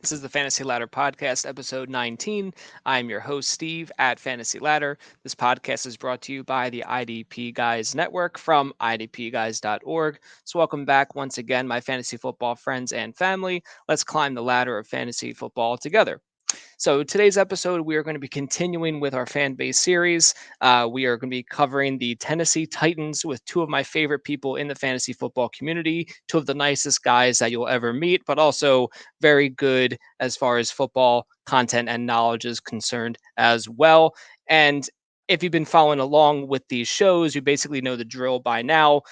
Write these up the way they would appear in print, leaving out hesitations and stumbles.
This is the Fantasy Ladder Podcast, episode 19. I'm your host, Steve at Fantasy Ladder. This podcast is brought to you by the IDP Guys Network from idpguys.org. So, welcome back once again, my fantasy football friends and family. Let's climb the ladder of fantasy football together. So, today's episode, we are going to be continuing with our fan base series. We are going to be covering the Tennessee Titans with two of my favorite people in the fantasy football community, two of the nicest guys that you'll ever meet, but also very good as far as football content and knowledge is concerned as well. And if you've been following along with these shows, you basically know the drill by now.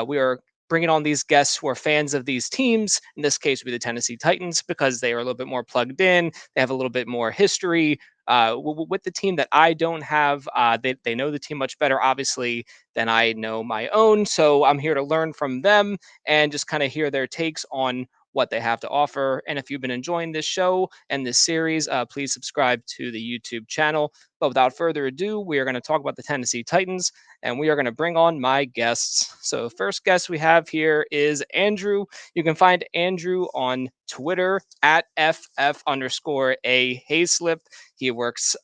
We are bringing on these guests who are fans of these teams. In this case, would be the Tennessee Titans because they are a little bit more plugged in. They have a little bit more history with the team that I don't have. They know the team much better, obviously, than I know my own. So I'm here to learn from them and just kind of hear their takes on what they have to offer. And if you've been enjoying this show and this series, please subscribe to the YouTube channel. But without further ado, we are going to talk about the Tennessee Titans and we are going to bring on my guests. So, first guest we have here is Andrew. You can find Andrew on Twitter at FF underscore A Hayslip. He works,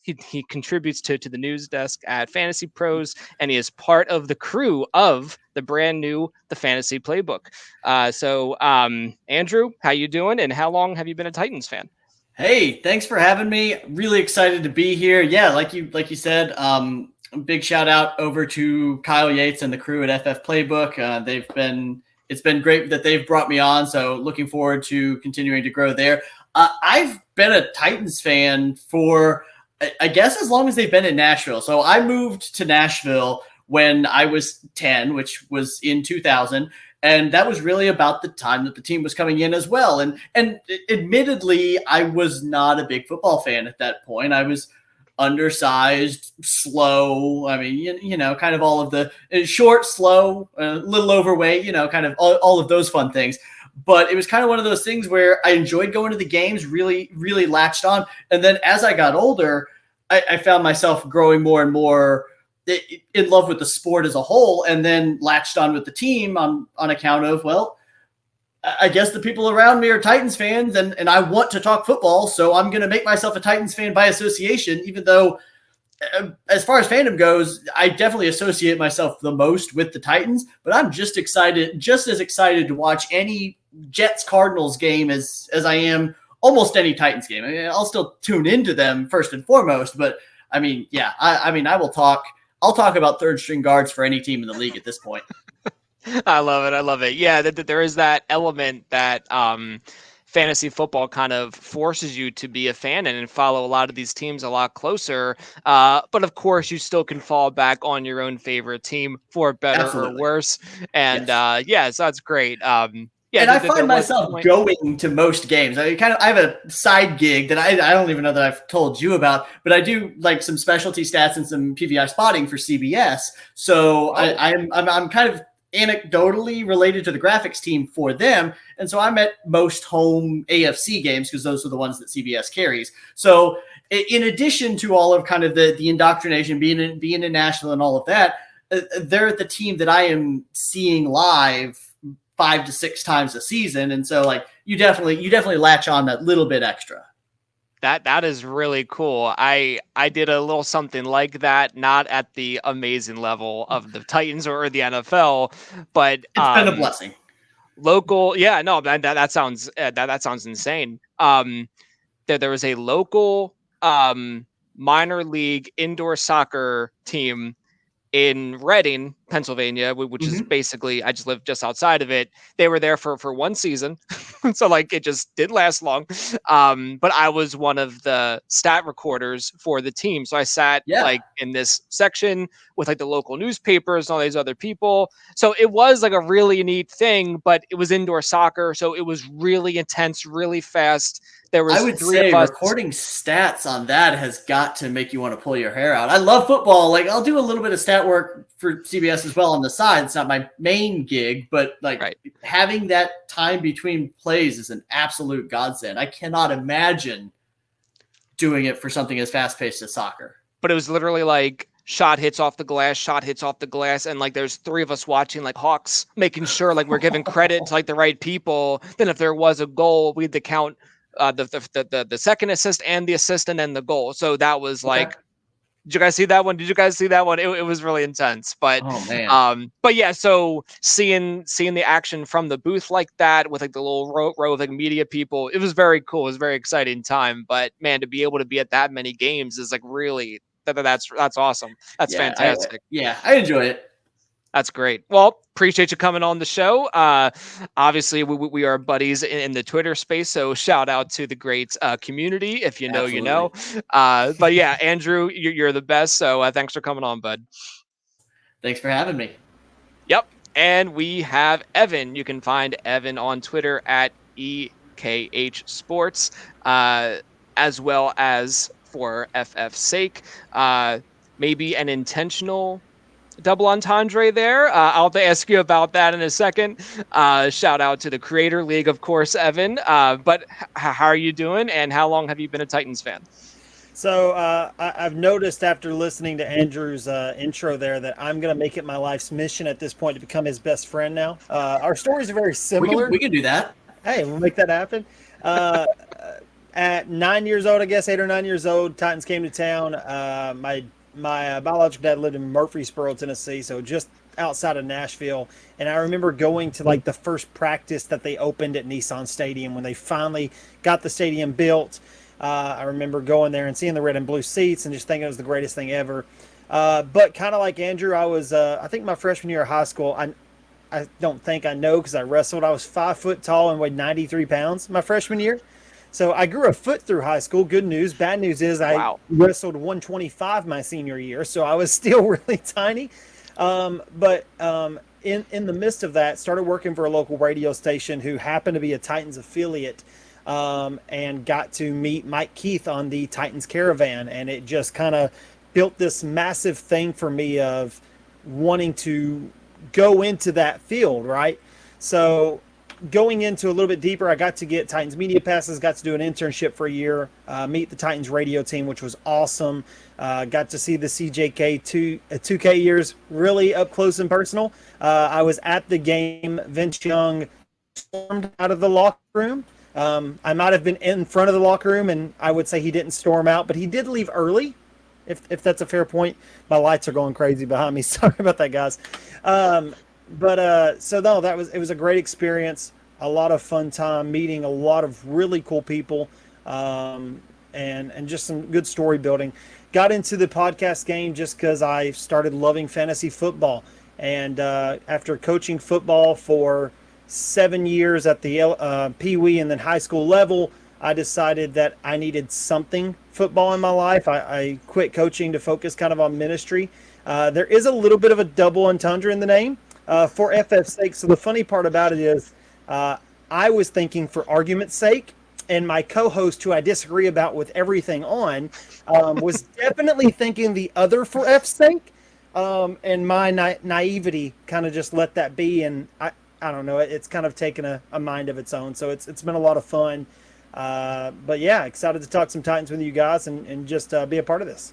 he contributes to the news desk at Fantasy Pros, and he is part of the crew of the brand new The Fantasy Playbook. Andrew, how you doing, and how long have you been a Titans fan? Hey, thanks for having me. Really excited to be here. Yeah, like you said, big shout out over to Kyle Yates and the crew at FF Playbook. It's been great that they've brought me on. So looking forward to continuing to grow there. I've been a Titans fan for, I guess, as long as they've been in Nashville. So I moved to Nashville when I was 10, which was in 2000. And that was really about the time that the team was coming in as well. And admittedly, I was not a big football fan at that point. I was undersized, slow. I mean, kind of all of the short, slow, a little overweight, kind of all of those fun things. But it was kind of one of those things where I enjoyed going to the games, really, really latched on. And then as I got older, I found myself growing more and more in love with the sport as a whole, and then latched on with the team on account of, well, I guess the people around me are Titans fans, and I want to talk football, so I'm going to make myself a Titans fan by association, even though as far as fandom goes, I definitely associate myself the most with the Titans, but I'm just as excited to watch any Jets Cardinals game as I am almost any Titans game. I mean, I'll still tune into them first and foremost, but I mean, yeah, I'll talk about third string guards for any team in the league at this point. I love it. I love it. Yeah, there is that element that fantasy football kind of forces you to be a fan and follow a lot of these teams a lot closer. But of course, you still can fall back on your own favorite team for better or Absolutely. worse. And Yes. yeah, so that's great. Yeah, And I there find was a myself point. going to most games. I have a side gig that I don't even know that I've told you about, but I do like some specialty stats and some PVI spotting for CBS. So Oh, I'm kind of anecdotally related to the graphics team for them, and so I'm at most home AFC games because those are the ones that CBS carries. So in addition to all of kind of the indoctrination, being in Nashville and all of that, they're the team that I am seeing live 5 to 6 times a season, and so like you definitely latch on that little bit extra. that is really cool. I did a little something like that, not at the amazing level of the Titans or the NFL, but It's been a blessing. local. Yeah, no, that sounds that sounds insane. There was a local minor league indoor soccer team in Reading, Pennsylvania, which is Mm-hmm. basically I just live just outside of it. They were there for one season, so like it just didn't last long. But I was one of the stat recorders for the team, so I sat Yeah, like in this section with like the local newspapers and all these other people. So it was like a really neat thing, but it was indoor soccer, so it was really intense, really fast. There I was would three of say us. recording stats on that has got to make you want to pull your hair out. I love football. Like I'll do a little bit of stat work for CBS as well on the side. It's not my main gig, but like Right. having that time between plays is an absolute godsend. I cannot imagine doing it for something as fast paced as soccer. But it was literally like shot hits off the glass, shot hits off the glass, and like there's three of us watching like hawks, making sure like we're giving credit to like the right people. Then if there was a goal, we had to count the second assist and the assist and then the goal. So that was Okay. like, did you guys see that one? Did you guys see that one? It was really intense. Oh man. But yeah, so seeing the action from the booth like that with like the little row of like media people, it was very cool. It was a very exciting time. But man, to be able to be at that many games is like really that's awesome. That's fantastic. I enjoy it. That's great. Well, appreciate you coming on the show. Obviously, we are buddies in the Twitter space, so shout out to the great community. If you know, you know. But yeah, Andrew, you're the best. So thanks for coming on, bud. Thanks for having me. Yep. And we have Evan. You can find Evan on Twitter at EKH Sports, as well as for FF's sake, maybe an intentional double entendre there. I'll have to ask you about that in a second. Shout out to the Creator League, of course, Evan. But how are you doing, and how long have you been a Titans fan? So I've noticed after listening to Andrew's intro there that I'm going to make it my life's mission at this point to become his best friend now. Our stories are very similar. We can do that. Hey, we'll make that happen. At 9 years old, I guess 8 or 9 years old, Titans came to town. My biological dad lived in Murfreesboro, Tennessee, so just outside of Nashville. And I remember going to like the first practice that they opened at Nissan Stadium when they finally got the stadium built. I remember going there and seeing the red and blue seats and just thinking it was the greatest thing ever. But kind of like Andrew, I was, I think my freshman year of high school, I don't think I know because I wrestled. I was 5 foot tall and weighed 93 pounds my freshman year. So I grew a foot through high school. Good news. Bad news is I wrestled 125 my senior year, so I was still really tiny. But in the midst of that, started working for a local radio station who happened to be a Titans affiliate, and got to meet Mike Keith on the Titans Caravan, and it just kind of built this massive thing for me of wanting to go into that field, right? So going into a little bit deeper, I got to get Titans media passes, got to do an internship for a year, meet the Titans radio team, which was awesome. Got to see the CJK 2K years really up close and personal. I was at the game. Vince Young stormed out of the locker room. I might have been in front of the locker room, and I would say he didn't storm out, but he did leave early, if that's a fair point. My lights are going crazy behind me. Sorry about that, guys. So no, it was a great experience, a lot of fun time, meeting a lot of really cool people, and just some good story building. Got into the podcast game just because I started loving fantasy football, and after coaching football for 7 years at the Pee Wee and then high school level, I decided that I needed something football in my life. I quit coaching to focus kind of on ministry. There is a little bit of a double entendre in the name. For FF's sake. So the funny part about it is I was thinking for argument's sake, and my co-host, who I disagree about with everything on, was definitely thinking the other for F's sake. And my naivety kind of just let that be. And I don't know, it's kind of taken a mind of its own. So it's been a lot of fun. But yeah, excited to talk some Titans with you guys and just be a part of this.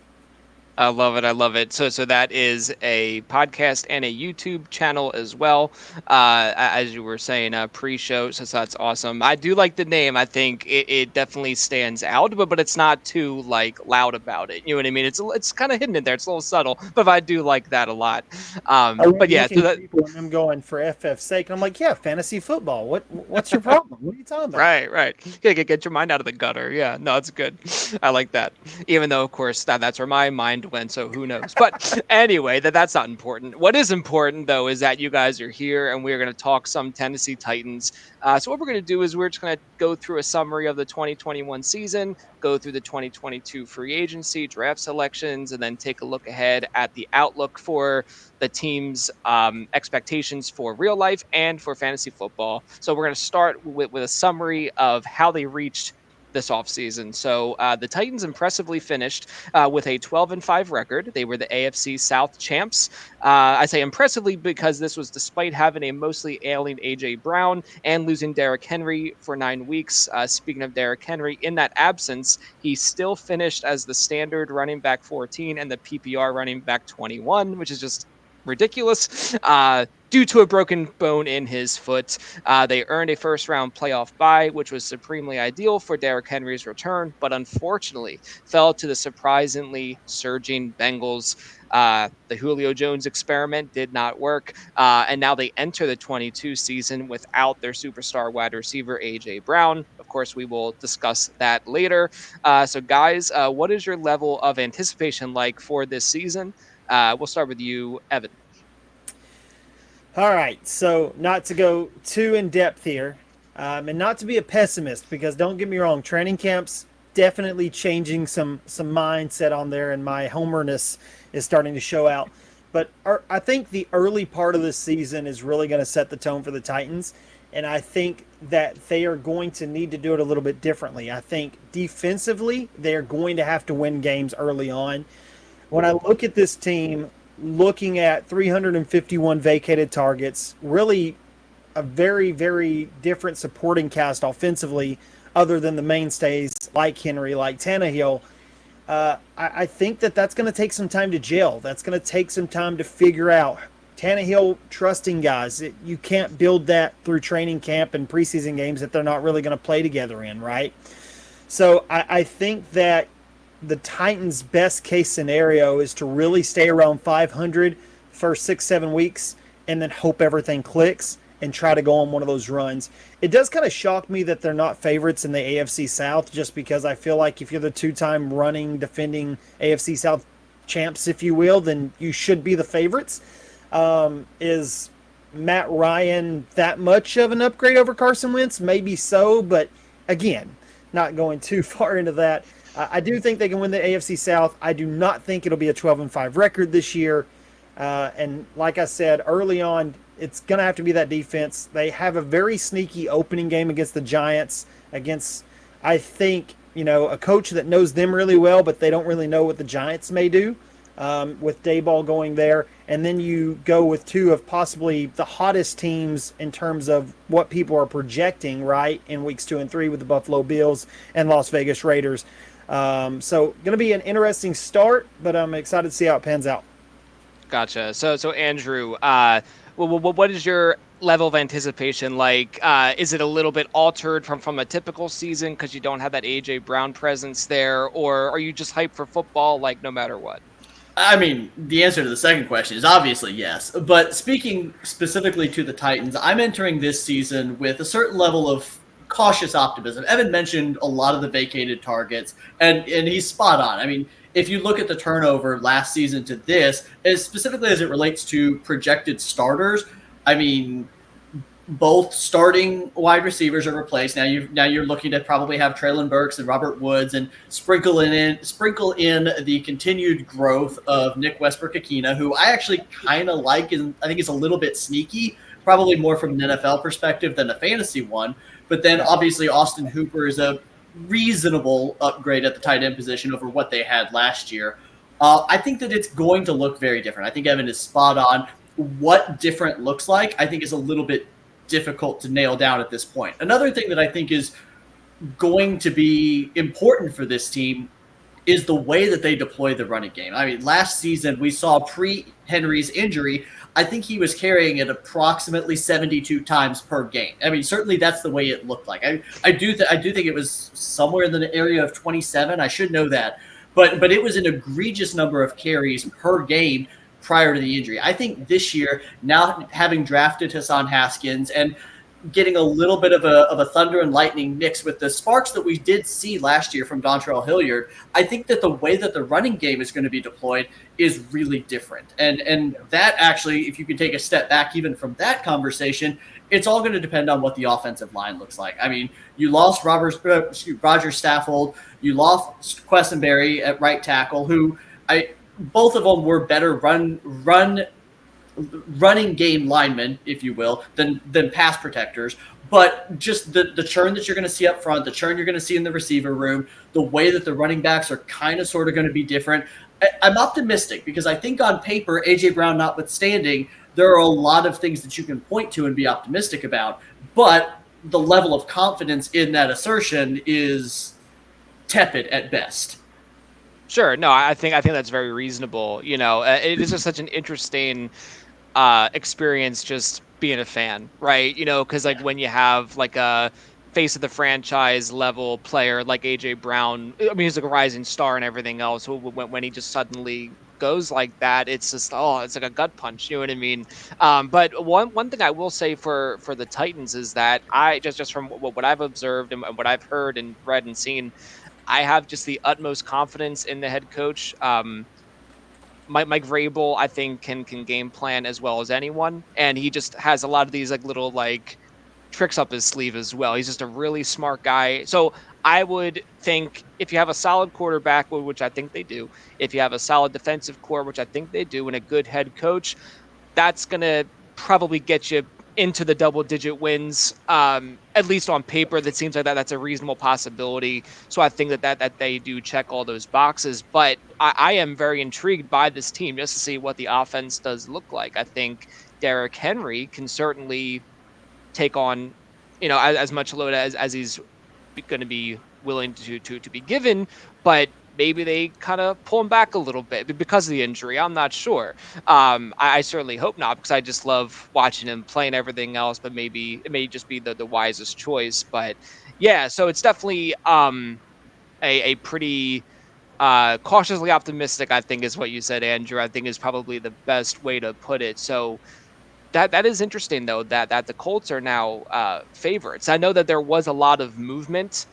I love it. I love it. So that is a podcast and a YouTube channel as well. As you were saying, pre-show. So that's awesome. I do like the name. I think it definitely stands out, but it's not too like loud about it. You know what I mean? It's kind of hidden in there. It's a little subtle, but I do like that a lot. But yeah, so that people and I'm going for FF's sake. And I'm like, yeah, fantasy football. What's your problem? What are you talking about? Right. Get your mind out of the gutter. Yeah, no, it's good. I like that. Even though, of course, that's where my mind went, so who knows. But anyway, that's not important. What is important, though, is that you guys are here and we're going to talk some Tennessee Titans. So what we're going to do is we're just going to go through a summary of the 2021 season, go through the 2022 free agency, draft selections, and then take a look ahead at the outlook for the team's expectations for real life and for fantasy football. So we're going to start with a summary of how they reached this offseason. So the Titans impressively finished with a 12-5 record. They were the AFC South champs. I say impressively because this was despite having a mostly ailing A.J. Brown and losing Derrick Henry for 9 weeks. Speaking of Derrick Henry, in that absence, he still finished as the standard running back 14 and the PPR running back 21, which is just ridiculous. Due to a broken bone in his foot, they earned a first-round playoff bye, which was supremely ideal for Derrick Henry's return, but unfortunately fell to the surprisingly surging Bengals. The Julio Jones experiment did not work, and now they enter the 22 season without their superstar wide receiver, A.J. Brown. Of course, we will discuss that later. So, guys, what is your level of anticipation like for this season? We'll start with you, Evan. All right, so not to go too in depth here, and not to be a pessimist, because don't get me wrong, training camps definitely changing some mindset on there, and my homerness is starting to show out. But I think the early part of this season is really going to set the tone for the Titans, and I think that they are going to need to do it a little bit differently. I think defensively, they are going to have to win games early on. When I look at this team, looking at 351 vacated targets, really a very, very different supporting cast offensively, other than the mainstays like Henry, like Tannehill. I think that's going to take some time to gel. That's going to take some time to figure out. Tannehill trusting guys. You can't build that through training camp and preseason games that they're not really going to play together in, right? So I think that the Titans' best case scenario is to really stay around 500 for 6-7 weeks and then hope everything clicks and try to go on one of those runs. It does kind of shock me that they're not favorites in the AFC South, just because I feel like if you're the two-time running, defending AFC South champs, if you will, then you should be the favorites. Is Matt Ryan that much of an upgrade over Carson Wentz? Maybe so, but again, not going too far into that. I do think they can win the AFC South. I do not think it'll be a 12-5 record this year. And like I said, early on, it's going to have to be that defense. They have a very sneaky opening game against the Giants, against, I think, a coach that knows them really well, but they don't really know what the Giants may do with Daboll going there. And then you go with two of possibly the hottest teams in terms of what people are projecting, right, in weeks 2 and 3 with the Buffalo Bills and Las Vegas Raiders. So going to be an interesting start, but I'm excited to see how it pans out. Gotcha. So Andrew, what is your level of anticipation like? Is it a little bit altered from a typical season because you don't have that A.J. Brown presence there, or are you just hyped for football like no matter what? I mean, the answer to the second question is obviously yes. But speaking specifically to the Titans, I'm entering this season with a certain level of cautious optimism. Evan mentioned a lot of the vacated targets, and he's spot on. I mean, if you look at the turnover last season to this, specifically as it relates to projected starters, I mean, both starting wide receivers are replaced. Now you're looking to probably have Treylon Burks and Robert Woods and sprinkle in the continued growth of Nick Westbrook-Ikhine, who I actually kind of like, and I think is a little bit sneaky, probably more from an NFL perspective than a fantasy one. But then obviously Austin Hooper is a reasonable upgrade at the tight end position over what they had last year. I think that it's going to look very different. I think Evan is spot on. What different looks like, I think, is a little bit difficult to nail down at this point. Another thing that I think is going to be important for this team is the way that they deploy the running game. I mean, last season we saw pre-Henry's injury, I think he was carrying it approximately 72 times per game. I mean, certainly that's the way it looked like. I do think it was somewhere in the area of 27. I should know that. But it was an egregious number of carries per game prior to the injury. I think this year, now having drafted Hassan Haskins and getting a little bit of a thunder and lightning mix with the sparks that we did see last year from Dontrell Hilliard, I think that the way that the running game is going to be deployed is really different. And that actually, if you can take a step back even from that conversation, it's all going to depend on what the offensive line looks like. I mean, you lost Roger Saffold, you lost Quessenberry at right tackle, who both of them were better running game linemen, if you will, than pass protectors. But just the churn that you're going to see up front, the churn you're going to see in the receiver room, the way that the running backs are kind of sort of going to be different. I'm optimistic because I think on paper, A.J. Brown notwithstanding, there are a lot of things that you can point to and be optimistic about. But the level of confidence in that assertion is tepid at best. Sure. No, I think that's very reasonable. It is just such an interesting experience just being a fan, right? Because like when you have like a face of the franchise level player like AJ Brown, I mean, he's like a rising star and everything else. When he just suddenly goes like that, it's just it's like a gut punch. You know what I mean? But one thing I will say for the Titans is that I just from what I've observed and what I've heard and read and seen, I have just the utmost confidence in the head coach. Mike Vrabel, I think, can game plan as well as anyone, and he just has a lot of these like little like tricks up his sleeve as well. He's just a really smart guy. So I would think if you have a solid quarterback, which I think they do, if you have a solid defensive core, which I think they do, and a good head coach, that's gonna probably get you into the double-digit wins. At least on paper, that seems like that's a reasonable possibility. So I think that they do check all those boxes. But I am very intrigued by this team just to see what the offense does look like. I think Derrick Henry can certainly take on, as much load as he's going to be willing to be given, but maybe they kind of pull him back a little bit because of the injury. I'm not sure. I certainly hope not, because I just love watching him play and everything else, but maybe it may just be the wisest choice. But yeah, so it's definitely a pretty cautiously optimistic, I think is what you said, Andrew. I think is probably the best way to put it. So that is interesting, though, that the Colts are now favorites. I know that there was a lot of movement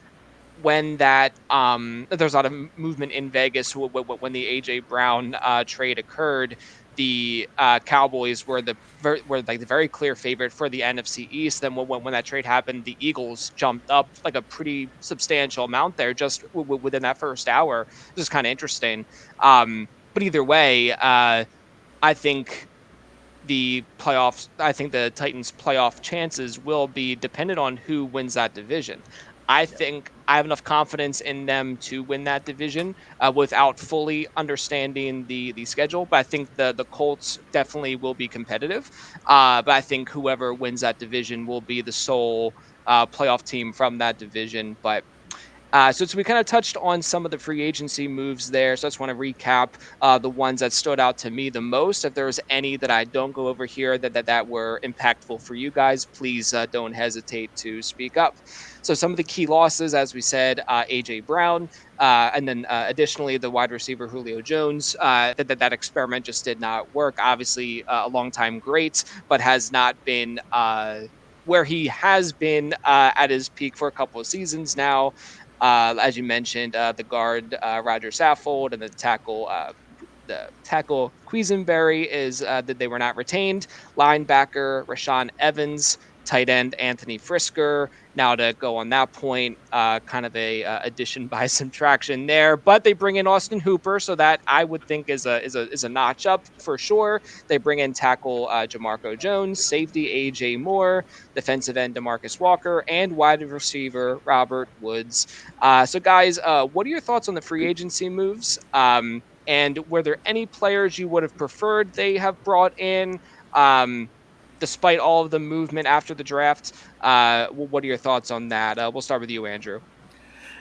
when there's a lot of movement in Vegas when the AJ Brown trade occurred. The Cowboys were like the very clear favorite for the NFC East. Then when that trade happened, the Eagles jumped up like a pretty substantial amount there just within that first hour. It was kind of interesting. But either way, I think the Titans' playoff chances will be dependent on who wins that division. I think I have enough confidence in them to win that division without fully understanding the schedule. But I think the Colts definitely will be competitive. But I think whoever wins that division will be the sole playoff team from that division. But so we kind of touched on some of the free agency moves there. So I just want to recap the ones that stood out to me the most. If there's any that I don't go over here that were impactful for you guys, please don't hesitate to speak up. So some of the key losses, as we said, AJ Brown, and then additionally the wide receiver Julio Jones. That experiment just did not work. Obviously, a long-time great, but has not been where he has been at his peak for a couple of seasons now. As you mentioned, the guard Roger Saffold and the tackle Quisenberry is that they were not retained. Linebacker Rashaan Evans, tight end Anthony Frisker. Now to go on that point, kind of a addition by subtraction there, but they bring in Austin Hooper, so that I would think is a notch up for sure. They bring in tackle Jamarco Jones, safety AJ Moore, defensive end DeMarcus Walker, and wide receiver Robert Woods. So guys, what are your thoughts on the free agency moves? And were there any players you would have preferred they have brought in? Despite all of the movement after the draft, what are your thoughts on that? We'll start with you, Andrew.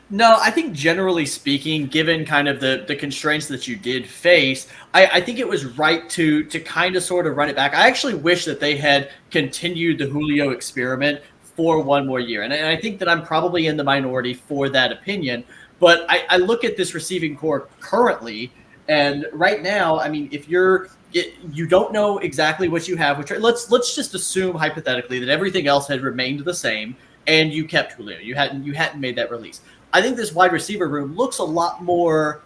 No, I think generally speaking, given kind of the constraints that you did face, I think it was right to kind of sort of run it back. I actually wish that they had continued the Julio experiment for one more year. And I think that I'm probably in the minority for that opinion. But I look at this receiving core currently, and right now, I mean, if you don't know exactly what you have. Let's just assume hypothetically that everything else had remained the same, and you kept Julio. You hadn't made that release. I think this wide receiver room looks a lot more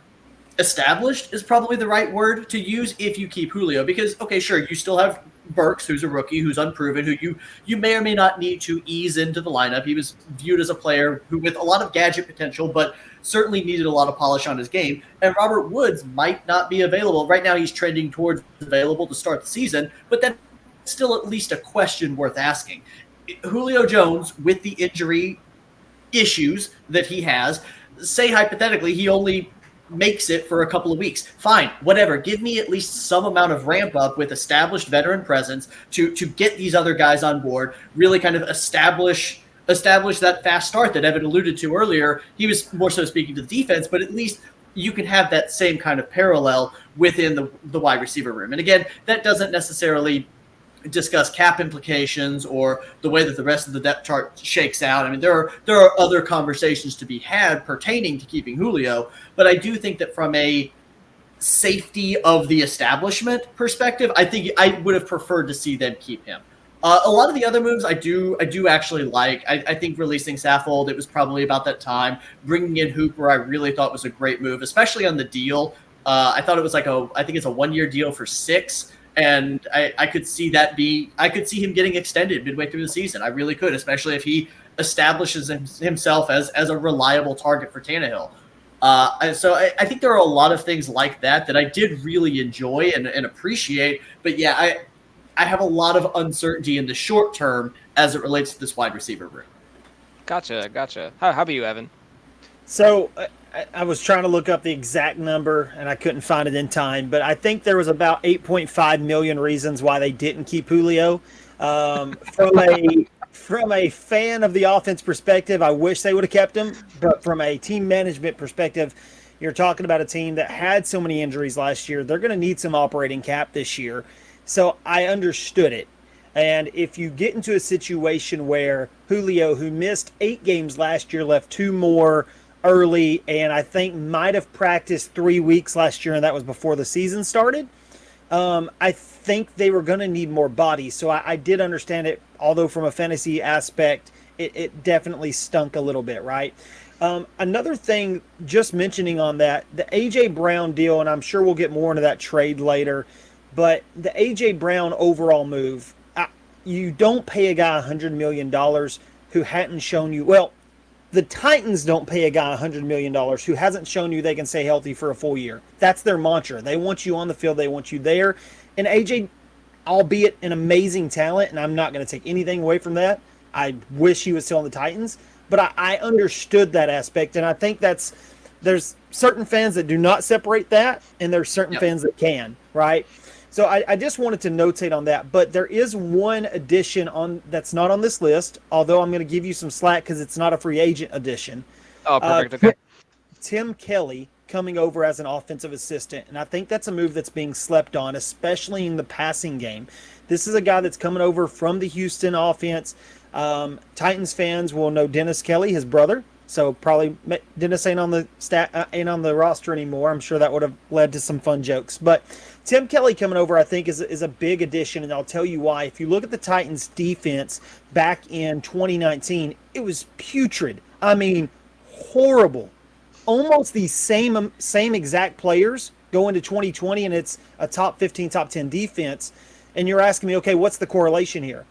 established. Is probably the right word to use if you keep Julio, because okay, sure, you still have Burks, who's a rookie, who's unproven, who you may or may not need to ease into the lineup. He was viewed as a player who with a lot of gadget potential, but certainly needed a lot of polish on his game. And Robert Woods might not be available. Right now he's trending towards available to start the season, but that's still at least a question worth asking. Julio Jones, with the injury issues that he has, say hypothetically he only makes it for a couple of weeks. Fine, whatever. Give me at least some amount of ramp up with established veteran presence to get these other guys on board, really kind of establish that fast start that Evan alluded to earlier. He was more so speaking to the defense, but at least you can have that same kind of parallel within the wide receiver room. And again, that doesn't necessarily discuss cap implications or the way that the rest of the depth chart shakes out. I mean, there are other conversations to be had pertaining to keeping Julio, but I do think that from a safety of the establishment perspective, I think I would have preferred to see them keep him. A lot of the other moves I do actually like. I think releasing Saffold, it was probably about that time. Bringing in Hooper, I really thought was a great move, especially on the deal. I thought it was I think it's a 1-year deal for 6. And I could see I could see him getting extended midway through the season. I really could, especially if he establishes himself as a reliable target for Tannehill. So I think there are a lot of things like that I did really enjoy and appreciate. But yeah, I have a lot of uncertainty in the short term as it relates to this wide receiver room. Gotcha. How about you, Evan? So I was trying to look up the exact number, and I couldn't find it in time, but I think there was about 8.5 million reasons why they didn't keep Julio. From a fan of the offense perspective, I wish they would have kept him, but from a team management perspective, you're talking about a team that had so many injuries last year. They're going to need some operating cap this year. So I understood it. And if you get into a situation where Julio, who missed 8 games last year, left 2 more early, and I think might have practiced 3 weeks last year, and that was before the season started, I think they were going to need more bodies. So I did understand it, although from a fantasy aspect, it definitely stunk a little bit, right? Another thing, just mentioning on that, the A.J. Brown deal, and I'm sure we'll get more into that trade later, but the A.J. Brown overall move, you don't pay a guy $100 million who hadn't shown you, well, the Titans don't pay a guy $100 million who hasn't shown you they can stay healthy for a full year. That's their mantra. They want you on the field. They want you there. And A.J., albeit an amazing talent, and I'm not going to take anything away from that. I wish he was still on the Titans. But I understood that aspect, and I think there's certain fans that do not separate that, and there's certain fans that can, right? So I just wanted to notate on that. But there is one addition that's not on this list, although I'm going to give you some slack because it's not a free agent addition. Oh, perfect. Okay. Tim Kelly coming over as an offensive assistant, and I think that's a move that's being slept on, especially in the passing game. This is a guy that's coming over from the Houston offense. Titans fans will know Dennis Kelly, his brother. So probably Dennis ain't on the roster anymore. I'm sure that would have led to some fun jokes. But Tim Kelly coming over, I think, is a big addition, and I'll tell you why. If you look at the Titans' defense back in 2019, it was putrid. I mean, horrible. Almost the same exact players go into 2020, and it's a top 15, top 10 defense. And you're asking me, okay, what's the correlation here?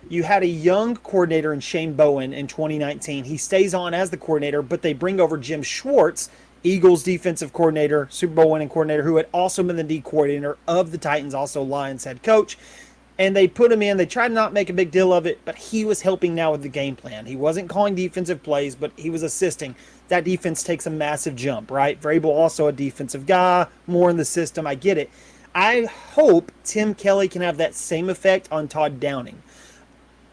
You had a young coordinator in Shane Bowen in 2019. He stays on as the coordinator, but they bring over Jim Schwartz, Eagles defensive coordinator, Super Bowl winning coordinator, who had also been the D coordinator of the Titans, also Lions head coach. And they put him in. They tried to not make a big deal of it, but he was helping now with the game plan. He wasn't calling defensive plays, but he was assisting. That defense takes a massive jump, right? Vrabel also a defensive guy, more in the system. I get it. I hope Tim Kelly can have that same effect on Todd Downing.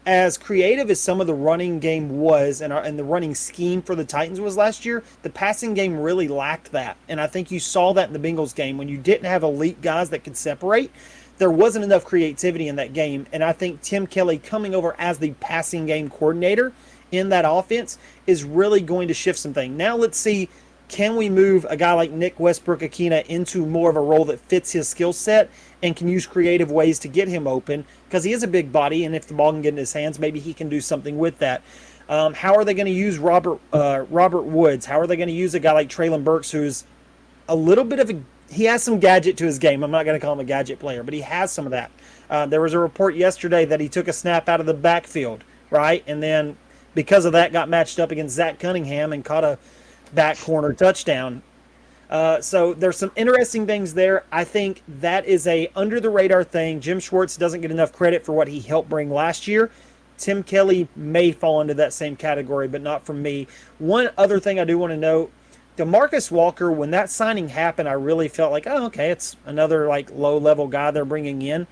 As creative as some of the running game was and the running scheme for the Titans was last year, the passing game really lacked that. And I think you saw that in the Bengals game when you didn't have elite guys that could separate. There wasn't enough creativity in that game. And I think Tim Kelly coming over as the passing game coordinator in that offense is really going to shift something. Now let's see, can we move a guy like Nick Westbrook-Akina into more of a role that fits his skill set and can use creative ways to get him open, because he is a big body, and if the ball can get in his hands, maybe he can do something with that. How are they going to use Robert Woods? How are they going to use a guy like Treylon Burks, who's a little bit of he has some gadget to his game. I'm not going to call him a gadget player, but he has some of that. There was a report yesterday that he took a snap out of the backfield, right? And then because of that got matched up against Zach Cunningham and caught a back corner touchdown. So there's some interesting things there. I think that is a under the radar thing. Jim Schwartz doesn't get enough credit for what he helped bring last year. Tim Kelly may fall into that same category, but not for me. One other thing I do want to note, DeMarcus Walker, when that signing happened, I really felt like, oh, okay, it's another like low-level guy they're bringing in.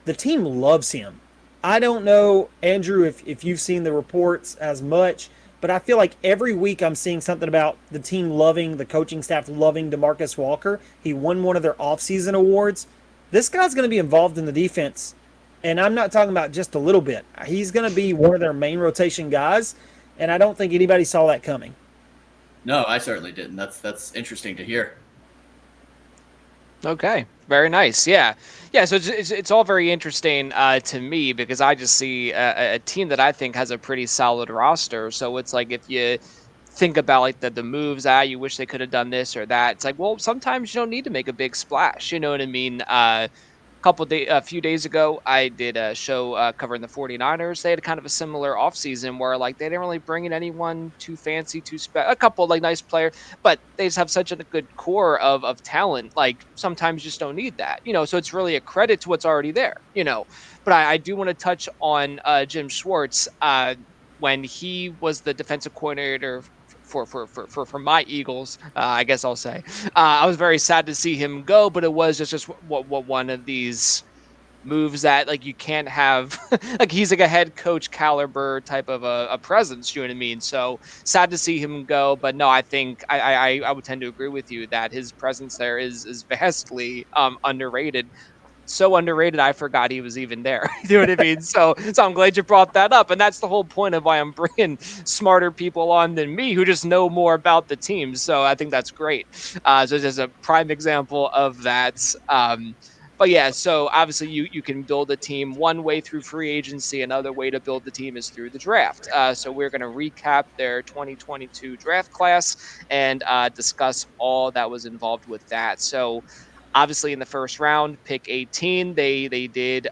The team loves him. I don't know, Andrew, if you've seen the reports as much, but I feel like every week I'm seeing something about the team loving, the coaching staff loving DeMarcus Walker. He won one of their offseason awards. This guy's going to be involved in the defense, and I'm not talking about just a little bit. He's going to be one of their main rotation guys, and I don't think anybody saw that coming. No, I certainly didn't. That's interesting to hear. Okay, very nice. Yeah. So it's all very interesting to me because I just see a team that I think has a pretty solid roster. So it's like if you think about like the moves, you wish they could have done this or that. It's like, well, sometimes you don't need to make a big splash. You know what I mean? A few days ago, I did a show covering the 49ers. They had kind of a similar offseason where like they didn't really bring in anyone too fancy, a couple like nice players, but they just have such a good core of talent. Like sometimes you just don't need that, so it's really a credit to what's already there, But I do want to touch on Jim Schwartz when he was the defensive coordinator for my Eagles, I guess I'll say. I was very sad to see him go, but it was just what one of these moves that like you can't have like he's like a head coach caliber type of a presence, you know what I mean? So sad to see him go, but no, I think I would tend to agree with you that his presence there is vastly underrated. So underrated, I forgot he was even there. You know what I mean? So I'm glad you brought that up. And that's the whole point of why I'm bringing smarter people on than me who just know more about the team. So I think that's great. So there's a prime example of that. But yeah, so obviously you can build a team one way through free agency. Another way to build the team is through the draft. So we're going to recap their 2022 draft class and discuss all that was involved with that. So obviously, in the first round, pick 18, they did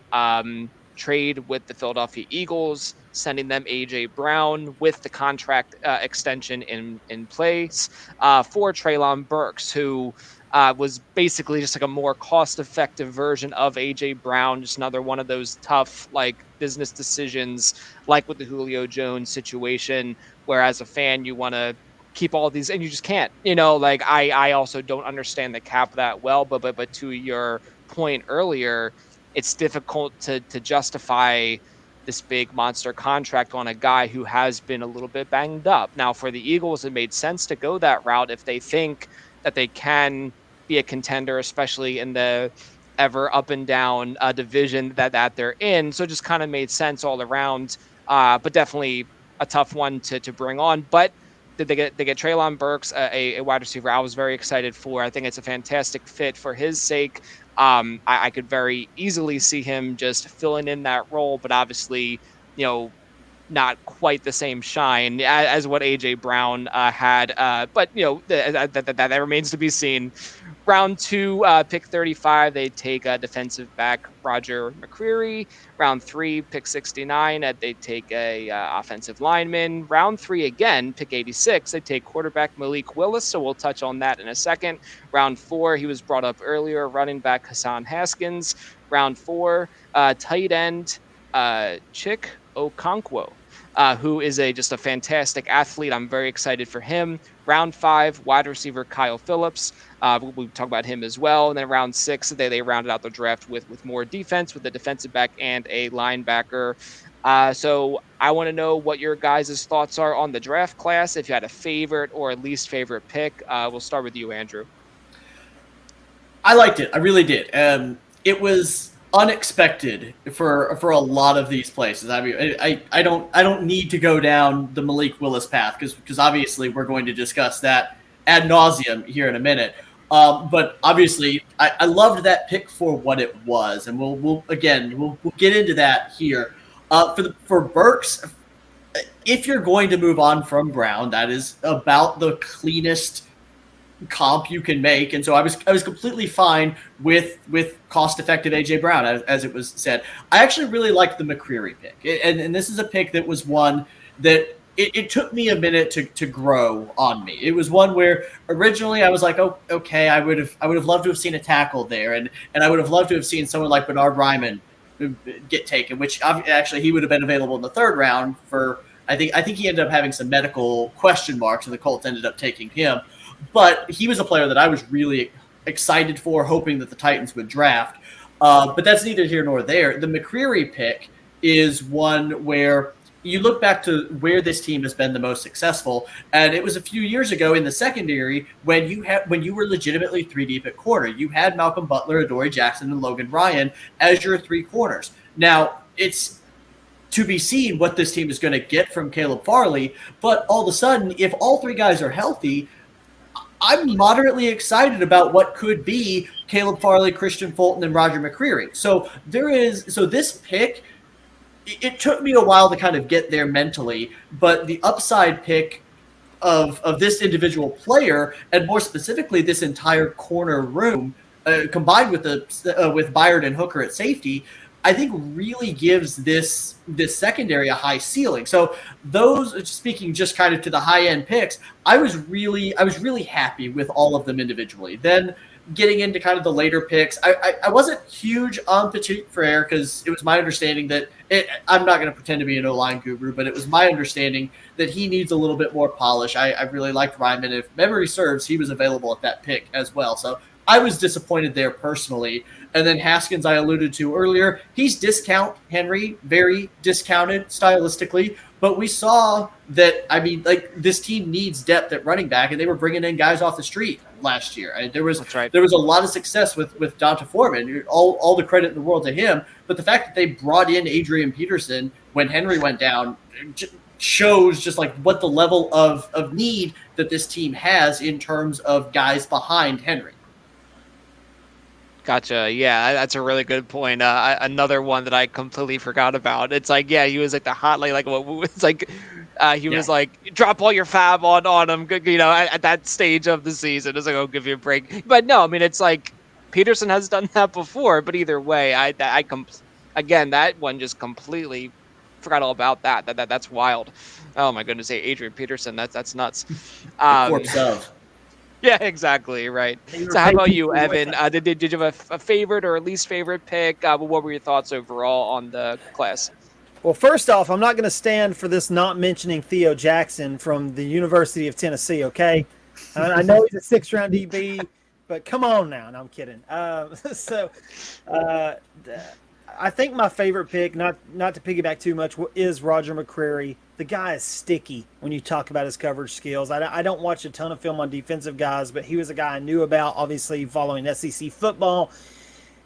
trade with the Philadelphia Eagles, sending them A.J. Brown with the contract extension in place for Treylon Burks, who was basically just like a more cost-effective version of A.J. Brown, just another one of those tough like business decisions, like with the Julio Jones situation, where as a fan you want to keep all these and you just can't, like I also don't understand the cap that well, but to your point earlier, it's difficult to justify this big monster contract on a guy who has been a little bit banged up. Now for the Eagles, it made sense to go that route if they think that they can be a contender, especially in the ever up and down division that they're in. So it just kind of made sense all around, but definitely a tough one to bring on. But they get Treylon Burks, a wide receiver I was very excited for. I think it's a fantastic fit for his sake. I could very easily see him just filling in that role, but obviously, not quite the same shine as what A.J. Brown had. But, that remains to be seen. Round 2, pick 35, they take defensive back Roger McCreary. Round 3, pick 69, they take a offensive lineman. Round 3 again, pick 86, they take quarterback Malik Willis, so we'll touch on that in a second. Round 4, he was brought up earlier, running back Hassan Haskins. Round 4, tight end Chick Okonkwo, who is just a fantastic athlete. I'm very excited for him. Round 5, wide receiver Kyle Phillips. We talk about him as well. And then round 6, they rounded out the draft with more defense, with a defensive back and a linebacker. So I want to know what your guys' thoughts are on the draft class. If you had a favorite or a least favorite pick, we'll start with you, Andrew. I liked it. I really did. It was unexpected for a lot of these places. I mean, I don't need to go down the Malik Willis path because obviously we're going to discuss that ad nauseum here in a minute. But obviously, I loved that pick for what it was, and we'll get into that here. For Burks, if you're going to move on from Brown, that is about the cleanest comp you can make, and so I was completely fine with cost-effective A.J. Brown, as it was said. I actually really liked the McCreary pick, and this is a pick that was one that it took me a minute to grow on me. It was one where originally I was like, oh, okay, I would have loved to have seen a tackle there, and I would have loved to have seen someone like Bernard Ryman get taken, which actually he would have been available in the third round for. I think he ended up having some medical question marks, and the Colts ended up taking him. But he was a player that I was really excited for, hoping that the Titans would draft. But that's neither here nor there. The McCreary pick is one where you look back to where this team has been the most successful, and it was a few years ago in the secondary when you were legitimately three deep at corner. You had Malcolm Butler, Adoree Jackson, and Logan Ryan as your three corners. Now, it's to be seen what this team is going to get from Caleb Farley, but all of a sudden, if all three guys are healthy, I'm moderately excited about what could be Caleb Farley, Christian Fulton, and Roger McCreary. So this pick, it took me a while to kind of get there mentally, but the upside pick of this individual player, and more specifically this entire corner room, combined with Byard and Hooker at safety, I think really gives this secondary a high ceiling. So those, speaking just kind of to the high end picks, I was really happy with all of them individually. Then getting into kind of the later picks, I wasn't huge on Petit Frere because it was my understanding that I'm not going to pretend to be an O-line guru, but it was my understanding that he needs a little bit more polish. I really liked Ryman. If memory serves, he was available at that pick as well. So I was disappointed there personally. And then Haskins, I alluded to earlier, he's discount Henry, very discounted stylistically. But we saw that, this team needs depth at running back, and they were bringing in guys off the street last year. There was a lot of success with Donta Foreman. All the credit in the world to him. But the fact that they brought in Adrian Peterson when Henry went down shows just like what the level of need that this team has in terms of guys behind Henry. Gotcha. Yeah, that's a really good point. Another one that I completely forgot about. It's like, yeah, he was like the hot, it's like, he was like, drop all your fab on him, at that stage of the season. It's like, oh, give you a break. But no, I mean, it's like Peterson has done that before. But either way, again, that one just completely forgot all about that. That's wild. Oh my goodness, Adrian Peterson, that's nuts. The corpse of. Yeah, exactly. Right. So how about you, Evan? Did you have a favorite or a least favorite pick? What were your thoughts overall on the class? Well, first off, I'm not going to stand for this not mentioning Theo Jackson from the University of Tennessee, okay? I know he's a 6th round DB, but come on now. No, I'm kidding. I think my favorite pick, not to piggyback too much, is Roger McCreary. The guy is sticky when you talk about his coverage skills. I don't watch a ton of film on defensive guys, but he was a guy I knew about, obviously following SEC football.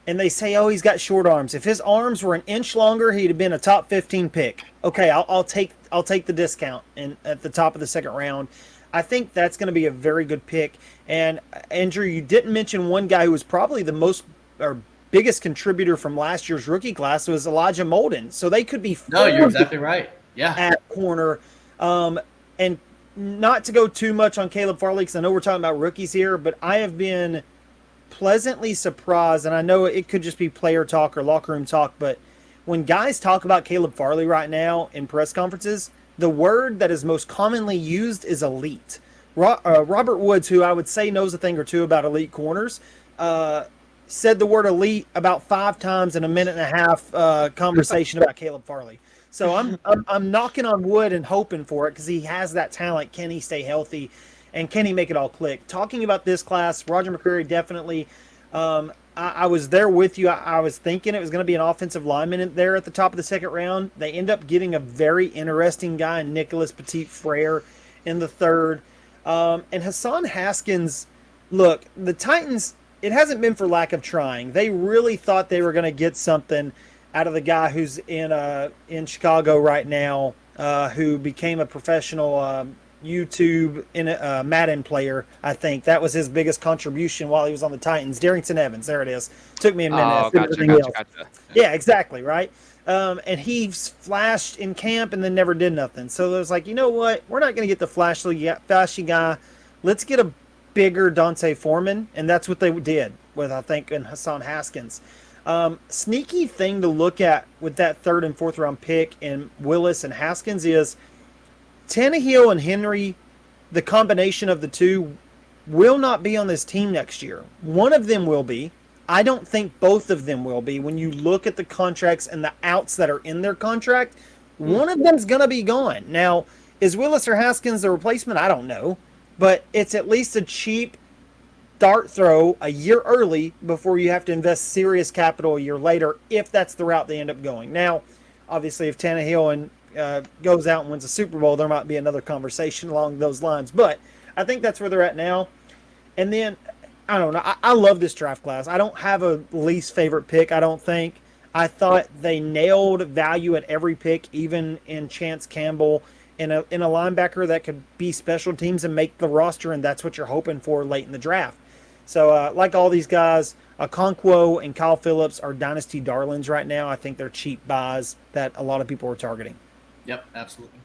And they say, oh, he's got short arms. If his arms were an inch longer, he'd have been a top 15 pick. Okay, I'll take the discount at the top of the second round. I think that's going to be a very good pick. And Andrew, you didn't mention one guy who was probably the most or biggest contributor from last year's rookie class was Elijah Molden. So they could be no, you're exactly right. Yeah, at corner. And not to go too much on Caleb Farley, because I know we're talking about rookies here, but I have been pleasantly surprised, and I know it could just be player talk or locker room talk, but when guys talk about Caleb Farley right now in press conferences, the word that is most commonly used is elite. Robert Woods, who I would say knows a thing or two about elite corners, said the word elite about 5 times in a minute and a half conversation about Caleb Farley. So I'm knocking on wood and hoping for it because he has that talent. Can he stay healthy, and can he make it all click? Talking about this class, Roger McCreary definitely. I was there with you. I was thinking it was going to be an offensive lineman there at the top of the second round. They end up getting a very interesting guy, Nicholas Petit Frere, in the third. And Hassan Haskins, look, the Titans, it hasn't been for lack of trying. They really thought they were going to get something out of the guy who's in Chicago right now, who became a professional YouTube Madden player. I think that was his biggest contribution while he was on the Titans. Darrington Evans, there it is. Took me a minute. Oh, gotcha. Yeah, exactly, right? And he flashed in camp and then never did nothing. So it was like, you know what? We're not going to get the flashy guy. Let's get a bigger Dante Foreman, and that's what they did with, I think, and Hassan Haskins. Sneaky thing to look at with that 3rd and 4th round pick in Willis and Haskins is Tannehill and Henry, the combination of the two, will not be on this team next year. One of them will be. I don't think both of them will be. When you look at the contracts and the outs that are in their contract, one of them's going to be gone. Now, is Willis or Haskins the replacement? I don't know. But it's at least a cheap dart throw a year early before you have to invest serious capital a year later, if that's the route they end up going. Now, obviously, if Tannehill goes out and wins a Super Bowl, there might be another conversation along those lines. But I think that's where they're at now. And then, I don't know. I love this draft class. I don't have a least favorite pick, I don't think. I thought they nailed value at every pick, even in Chance Campbell, in a linebacker that could be special teams and make the roster, and that's what you're hoping for late in the draft. So, like all these guys, Okonkwo and Kyle Phillips are dynasty darlings right now. I think they're cheap buys that a lot of people are targeting. Yep, absolutely.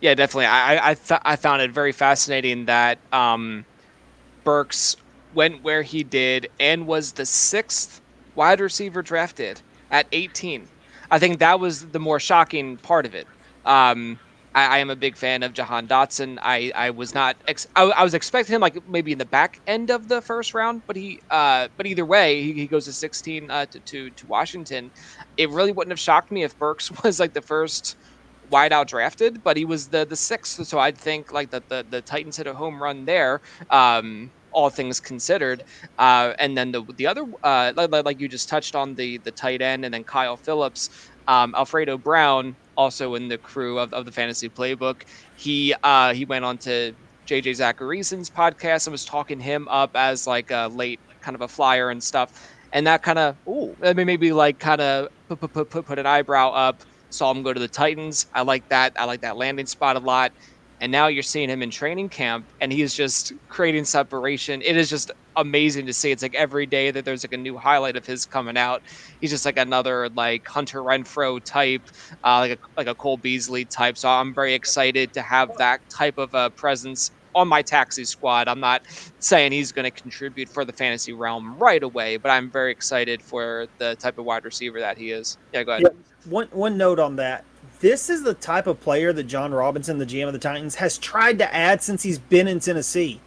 Yeah, definitely. I found it very fascinating that Burks went where he did and was the 6th wide receiver drafted at 18. I think that was the more shocking part of it. I am a big fan of Jahan Dotson. I was not. I was expecting him like maybe in the back end of the first round, but either way, he goes to 16 to Washington. It really wouldn't have shocked me if Burks was like the first wideout drafted, but he was the 6th. So I'd think like the Titans hit a home run there. All things considered, and then the other like you just touched on the tight end, and then Kyle Phillips, Alfredo Brown, also in the crew of the Fantasy Playbook. He went on to JJ Zacharyason's podcast and was talking him up as like a late kind of a flyer and stuff, and that kind of maybe like kind of put an eyebrow up. Saw him go to the Titans. I like that landing spot a lot. And now you're seeing him in training camp, and he's just creating separation. It is just amazing to see. It's like every day that there's like a new highlight of his coming out. He's just like another like Hunter Renfrow type, like a Cole Beasley type. So I'm very excited to have that type of a presence on my taxi squad. I'm not saying he's going to contribute for the fantasy realm right away, but I'm very excited for the type of wide receiver that he is. Yeah, go ahead. Yeah, one note on that. This is the type of player that John Robinson, the GM of the Titans, has tried to add since he's been in Tennessee.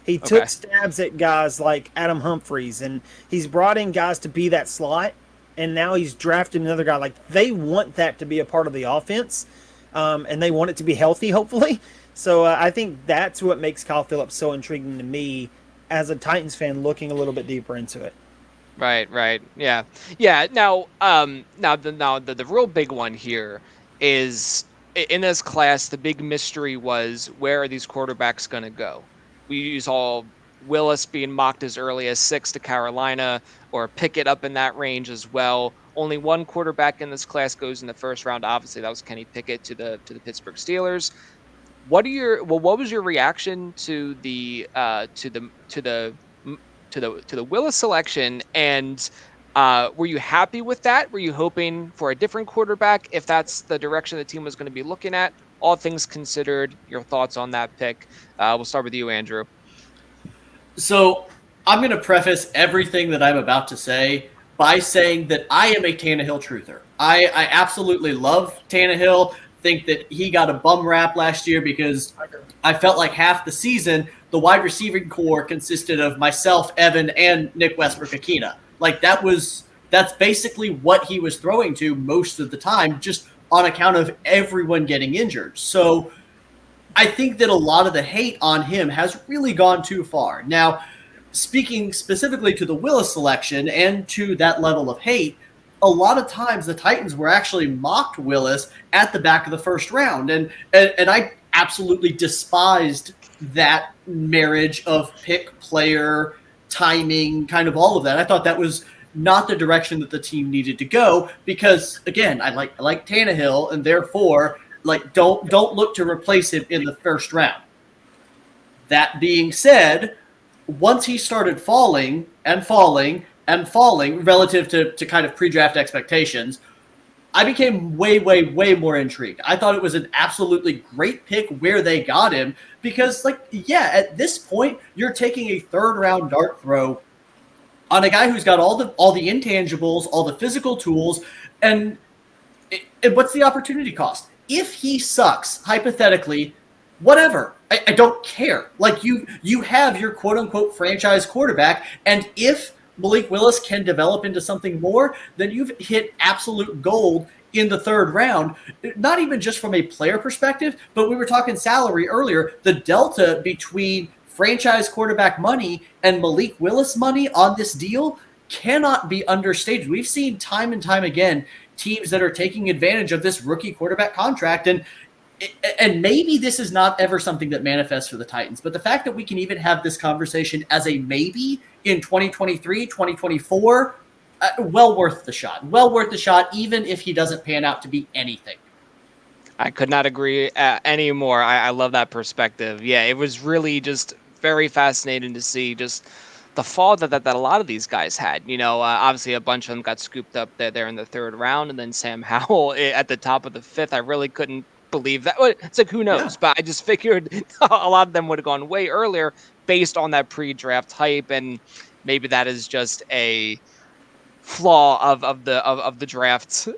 He took stabs at guys like Adam Humphries, and he's brought in guys to be that slot, and now he's drafted another guy. Like, they want that to be a part of the offense, and they want it to be healthy, hopefully. So I think that's what makes Kyle Phillips so intriguing to me as a Titans fan looking a little bit deeper into it. Right. Yeah. Now, the real big one here is in this class, the big mystery was, where are these quarterbacks going to go? We saw Willis being mocked as early as 6 to Carolina, or Pickett up in that range as well. Only one quarterback in this class goes in the first round. Obviously, that was Kenny Pickett to the Pittsburgh Steelers. What was your reaction to the Willis selection, and were you happy with that? Were you hoping for a different quarterback if that's the direction the team was going to be looking at? All things considered, your thoughts on that pick. We'll start with you, Andrew. So I'm going to preface everything that I'm about to say by saying that I am a Tannehill truther. I absolutely love Tannehill. Think that he got a bum rap last year because I felt like half the season the wide receiving core consisted of myself, Evan, and Nick Westbrook-Akina. Like, that's basically what he was throwing to most of the time, just on account of everyone getting injured. So I think that a lot of the hate on him has really gone too far. Now, speaking specifically to the Willis selection and to that level of hate, a lot of times the Titans were actually mocked Willis at the back of the first round. And I absolutely despised that marriage of pick, player, timing, kind of all of that. I thought that was not the direction that the team needed to go because, again, I like Tannehill, and therefore, like, don't look to replace him in the first round. That being said, once he started falling relative to kind of pre-draft expectations, I became way, way, way more intrigued. I thought it was an absolutely great pick where they got him because, like, yeah, at this point, you're taking a third-round dart throw on a guy who's got all the intangibles, all the physical tools, and what's the opportunity cost? If he sucks, hypothetically, whatever. I don't care. Like, you have your quote-unquote franchise quarterback, and if Malik Willis can develop into something more, then you've hit absolute gold in the third round, not even just from a player perspective, but we were talking salary earlier. The delta between franchise quarterback money and Malik Willis money on this deal cannot be understated. We've seen time and time again teams that are taking advantage of this rookie quarterback contract, and maybe this is not ever something that manifests for the Titans, but the fact that we can even have this conversation as a maybe in 2023, 2024, well worth the shot, even if he doesn't pan out to be anything. I could not agree anymore. I love that perspective. Yeah, it was really just very fascinating to see just the fall that a lot of these guys had. Obviously a bunch of them got scooped up there in the third round, and then Sam Howell at the top of the fifth. I really couldn't believe that. It's like, who knows? Yeah. But I just figured a lot of them would have gone way earlier based on that pre-draft hype, and maybe that is just a flaw of the draft,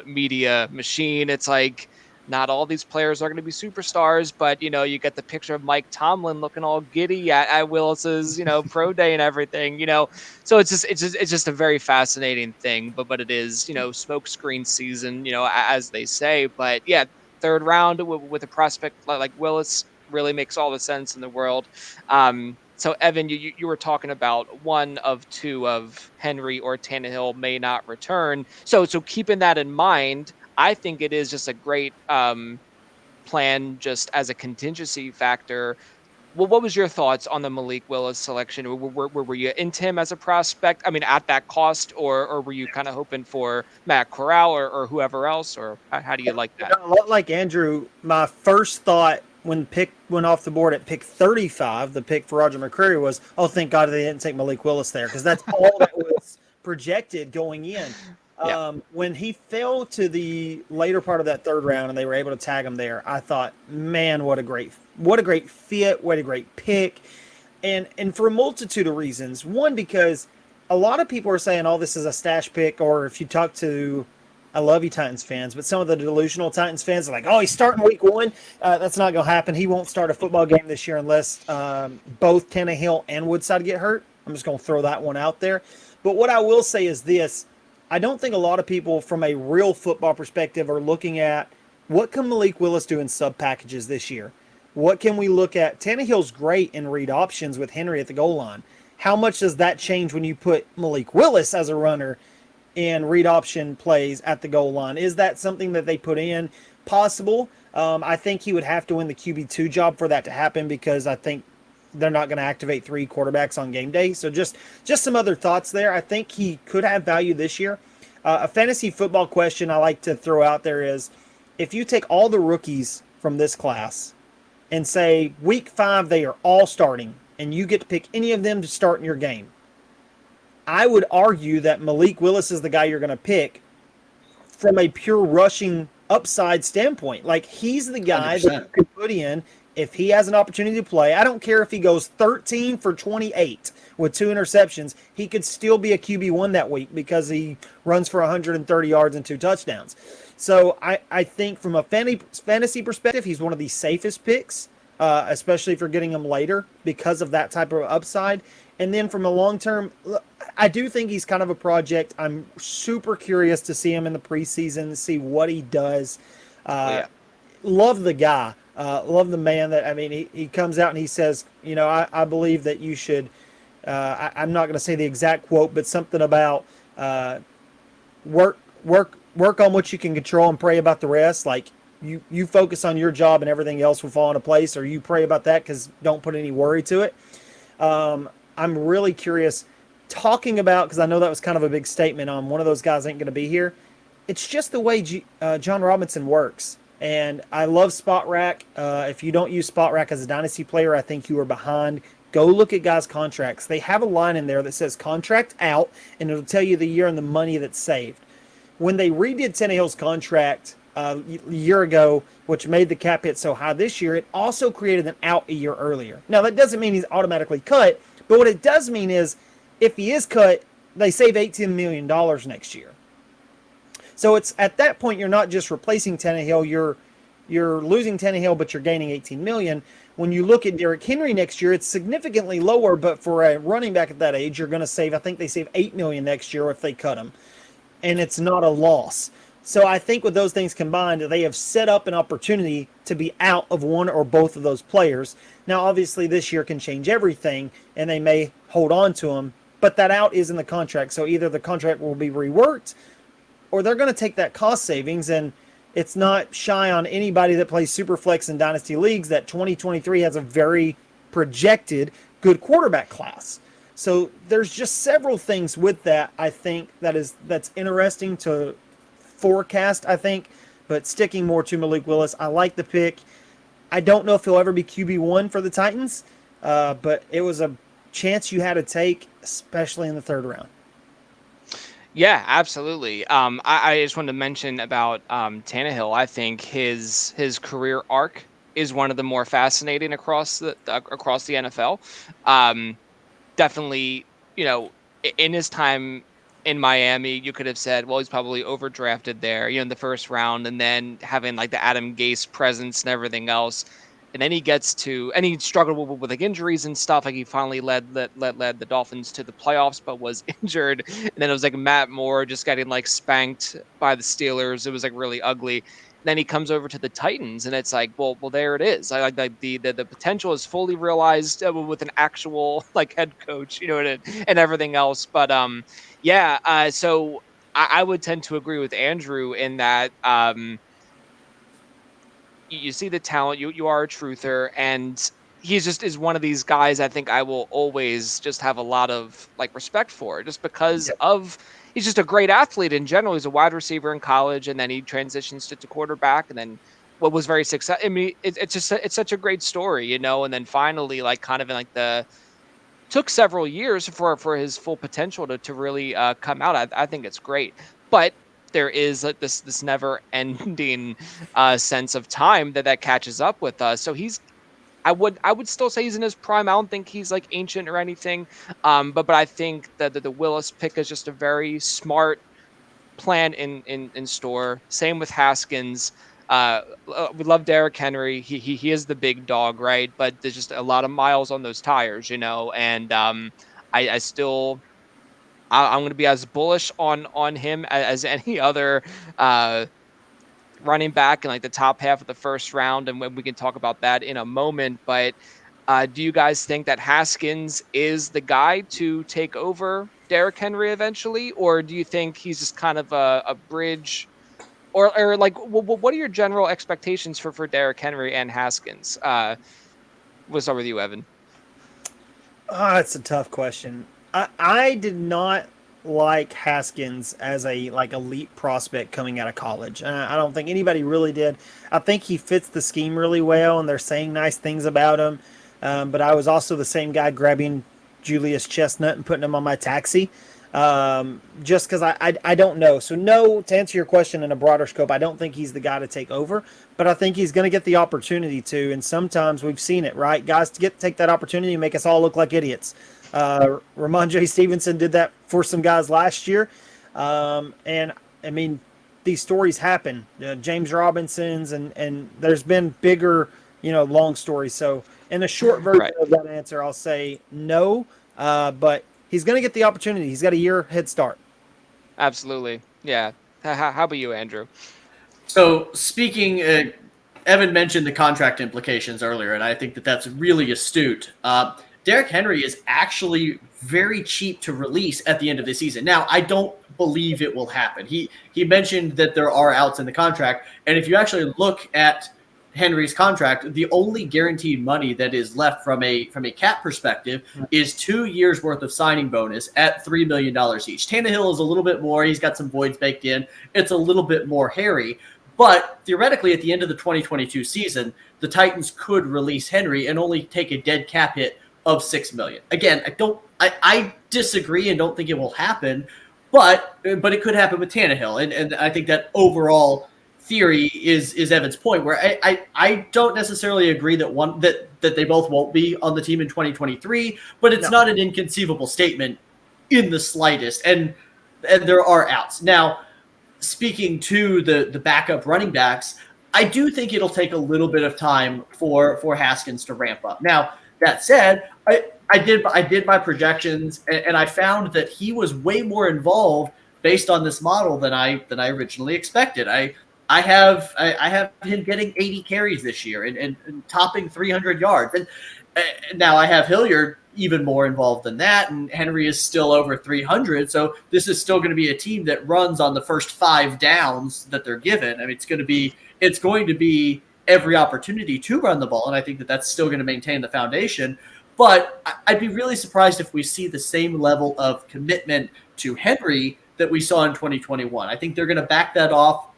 media machine. It's like, not all these players are going to be superstars, but you get the picture of Mike Tomlin looking all giddy at Willis's pro day and everything. So it's just a very fascinating thing. But it is smoke screen season, as they say. But yeah, third round with a prospect like Willis really makes all the sense in the world. So Evan, you were talking about one of two of Henry or Tannehill may not return. So keeping that in mind, I think it is just a great plan just as a contingency factor. Well, what was your thoughts on the Malik Willis selection? Were you into him as a prospect? I mean, at that cost, or were you kind of hoping for Matt Corral or whoever else, or how do you like that? A lot like Andrew, my first thought when pick went off the board at pick 35, the pick for Roger McCreary was, oh, thank God they didn't take Malik Willis there, because that's all that was projected going in. Yeah. When he fell to the later part of that third round and they were able to tag him there, I thought, man, what a great fit, what a great pick. And for a multitude of reasons. One, because a lot of people are saying, oh, this is a stash pick, or if you talk to, I love you Titans fans, but some of the delusional Titans fans are like, oh, he's starting week one. That's not going to happen. He won't start a football game this year unless both Tannehill and Woodside get hurt. I'm just going to throw that one out there. But what I will say is this. I don't think a lot of people from a real football perspective are looking at what can Malik Willis do in sub packages this year? What can we look at? Tannehill's great in read options with Henry at the goal line. How much does that change when you put Malik Willis as a runner in read option plays at the goal line? Is that something that they put in? Possible. I think he would have to win the QB2 job for that to happen, because I think they're not going to activate three quarterbacks on game day. So just some other thoughts there. I think he could have value this year. A fantasy football question I like to throw out there is, if you take all the rookies from this class and say week 5 they are all starting and you get to pick any of them to start in your game, I would argue that Malik Willis is the guy you're going to pick from a pure rushing upside standpoint. Like, he's the guy 100%. That you could put in if he has an opportunity to play. I don't care if he goes 13 for 28 with 2 interceptions. He could still be a QB1 that week because he runs for 130 yards and 2 touchdowns. So I think from a fantasy perspective, he's one of the safest picks, especially if you're getting him later because of that type of upside. And then from a long-term, I do think he's kind of a project. I'm super curious to see him in the preseason, see what he does. Love the guy. Love the man that, I mean, he comes out and he says, I believe that you should, I'm not going to say the exact quote, but something about work on what you can control and pray about the rest. Like, you focus on your job and everything else will fall into place, or you pray about that because don't put any worry to it. I'm really curious talking about, because I know that was kind of a big statement on one of those guys ain't going to be here. It's just the way John Robinson works. And I love Spot Rack. If you don't use Spot Rack as a dynasty player, I think you are behind. Go look at guys' contracts. They have a line in there that says contract out, and it'll tell you the year and the money that's saved. When they redid Tannehill's contract a year ago, which made the cap hit so high this year, it also created an out a year earlier. Now, that doesn't mean he's automatically cut, but what it does mean is if he is cut, they save $18 million next year. So it's at that point, you're not just replacing Tannehill, you're losing Tannehill, but you're gaining 18 million. When you look at Derrick Henry next year, it's significantly lower, but for a running back at that age, you're going to save, I think they save 8 million next year if they cut him. And it's not a loss. So I think with those things combined, they have set up an opportunity to be out of one or both of those players. Now, obviously, this year can change everything, and they may hold on to him, but that out is in the contract. So either the contract will be reworked, or they're going to take that cost savings. And it's not shy on anybody that plays Superflex and Dynasty Leagues that 2023 has a very projected good quarterback class. So there's just several things with that, I think, that's interesting to forecast, I think. But sticking more to Malik Willis, I like the pick. I don't know if he'll ever be QB1 for the Titans, but it was a chance you had to take, especially in the third round. Yeah, absolutely. I just wanted to mention about Tannehill. I think his career arc is one of the more fascinating across the NFL. Definitely, in his time in Miami, you could have said, well, he's probably overdrafted there, in the first round, and then having like the Adam Gase presence and everything else. And then he he struggled with like injuries and stuff. Like he finally led the Dolphins to the playoffs, but was injured. And then it was like Matt Moore just getting like spanked by the Steelers. It was like really ugly. And then he comes over to the Titans, and it's like, well, there it is. I like the potential is fully realized with an actual like head coach, and everything else. But so I would tend to agree with Andrew in that. You see the talent, you are a truther, and he's just is one of these guys I think I will always just have a lot of like respect for, just because of he's just a great athlete in general. He's a wide receiver in college, and then he transitions to quarterback, and then what was very successful. I mean, it's such a great story, and then finally like kind of in like took several years for his full potential to really come out. I think it's great, but there is like this never-ending sense of time that catches up with us. So I would still say he's in his prime. I don't think he's like ancient or anything, but I think that the Willis pick is just a very smart plan in store. Same with Haskins. We love Derrick Henry. He is the big dog, right? But there's just a lot of miles on those tires, and I still. I'm going to be as bullish on him as any other running back in like the top half of the first round, and we can talk about that in a moment. But do you guys think that Haskins is the guy to take over Derrick Henry eventually, or do you think he's just kind of a bridge, or like what are your general expectations for Derrick Henry and Haskins? We'll start with you, Evan. That's a tough question. I did not like Haskins as a like elite prospect coming out of college. I don't think anybody really did. I think he fits the scheme really well, and they're saying nice things about him. But I was also the same guy grabbing Julius Chestnut and putting him on my taxi, just because I don't know. So no, to answer your question in a broader scope, I don't think he's the guy to take over, but I think he's going to get the opportunity to. And sometimes we've seen it, right? Guys take that opportunity and make us all look like idiots. Ramondre Stevenson did that for some guys last year. And I mean, these stories happen. James Robinson's and there's been bigger, long stories. So in a short version of that answer, I'll say no, but he's going to get the opportunity. He's got a year head start. Absolutely. Yeah. How about you, Andrew? So speaking, Evan mentioned the contract implications earlier, and I think that's really astute. Derrick Henry is actually very cheap to release at the end of the season. Now, I don't believe it will happen. He mentioned that there are outs in the contract, and if you actually look at Henry's contract, the only guaranteed money that is left from a cap perspective is 2 years worth of signing bonus at $3 million each. Tannehill is a little bit more. He's got some voids baked in. It's a little bit more hairy. But theoretically, at the end of the 2022 season, the Titans could release Henry and only take a dead cap hit of $6 million. Again, I disagree and don't think it will happen, but it could happen with Tannehill. And I think that overall theory is Evan's point, where I don't necessarily agree that they both won't be on the team in 2023, but it's not an inconceivable statement in the slightest. And there are outs. Now, speaking to the backup running backs, I do think it'll take a little bit of time for Haskins to ramp up. Now, that said, I did my projections, and I found that he was way more involved based on this model than I originally expected. I have him getting 80 carries this year and topping 300 yards. And now I have Hilliard even more involved than that, and Henry is still over 300. So this is still going to be a team that runs on the first 5 downs that they're given. I mean, it's going to be every opportunity to run the ball, and I think that that's still going to maintain the foundation. But I'd be really surprised if we see the same level of commitment to Henry that we saw in 2021. I think they're going to back that off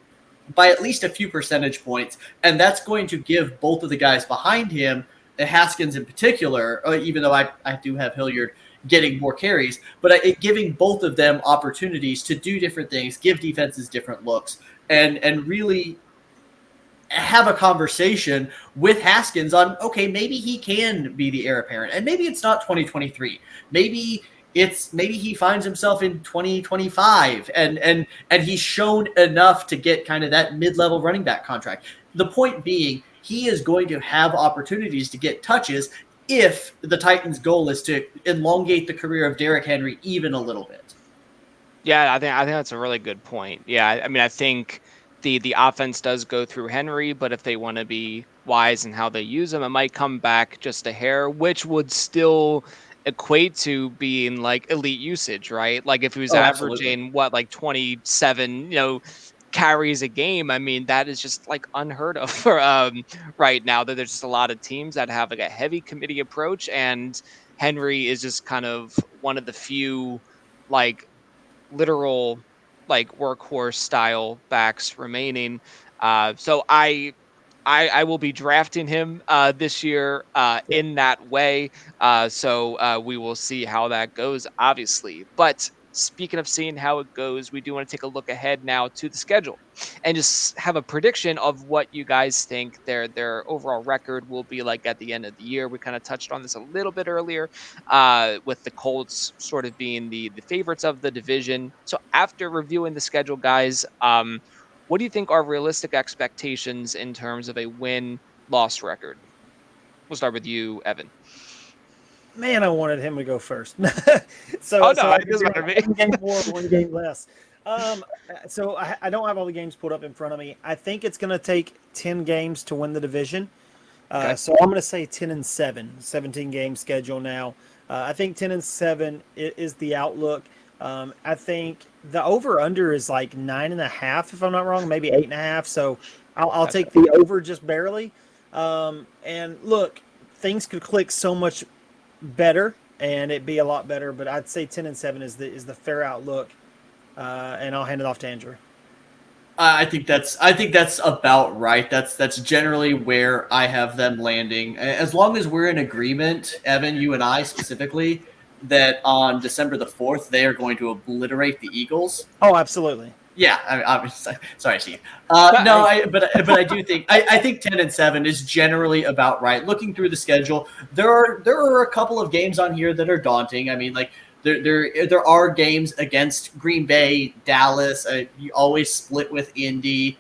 by at least a few percentage points, and that's going to give both of the guys behind him, Haskins in particular, even though I do have Hilliard getting more carries, but giving both of them opportunities to do different things, give defenses different looks, and really have a conversation with Haskins on, okay, maybe he can be the heir apparent, and maybe it's not 2023. Maybe he finds himself in 2025 and he's shown enough to get kind of that mid-level running back contract. The point being, he is going to have opportunities to get touches if the Titans' goal is to elongate the career of Derrick Henry even a little bit. Yeah, I think that's a really good point. Yeah, I mean, I think the offense does go through Henry, but if they want to be wise in how they use him, it might come back just a hair, which would still equate to being like elite usage, right? Like if he was averaging like 27, carries a game. I mean, that is just like unheard of for right now. That there's just a lot of teams that have like a heavy committee approach, and Henry is just kind of one of the few like literal like workhorse style backs remaining. So I will be drafting him this year in that way. So we will see how that goes, obviously. But speaking of seeing how it goes, we do want to take a look ahead now to the schedule and just have a prediction of what you guys think their overall record will be like at the end of the year. We kind of touched on this a little bit earlier with the Colts sort of being the favorites of the division. So after reviewing the schedule, guys, what do you think are realistic expectations in terms of a win-loss record? We'll start with you, Evan. Man, I wanted him to go first. It doesn't matter to me. One game more, one game less. So I don't have all the games pulled up in front of me. I think it's going to take 10 games to win the division. Okay. So I'm going to say 10-7, 17 game schedule now. I think 10-7 is the outlook. I think the over/under is like 9.5, if I'm not wrong, maybe 8.5. So I'll take the over just barely. And look, things could click so much better, and it'd be a lot better. But I'd say 10-7 is the fair outlook. And I'll hand it off to Andrew. I think that's about right. That's generally where I have them landing. As long as we're in agreement, Evan, you and I specifically, that on December the 4th, they are going to obliterate the Eagles. Oh, absolutely. Yeah, I'm sorry, Steve. But I do think I think 10-7 is generally about right. Looking through the schedule, there are a couple of games on here that are daunting. I mean, like there are games against Green Bay, Dallas. You always split with Indy.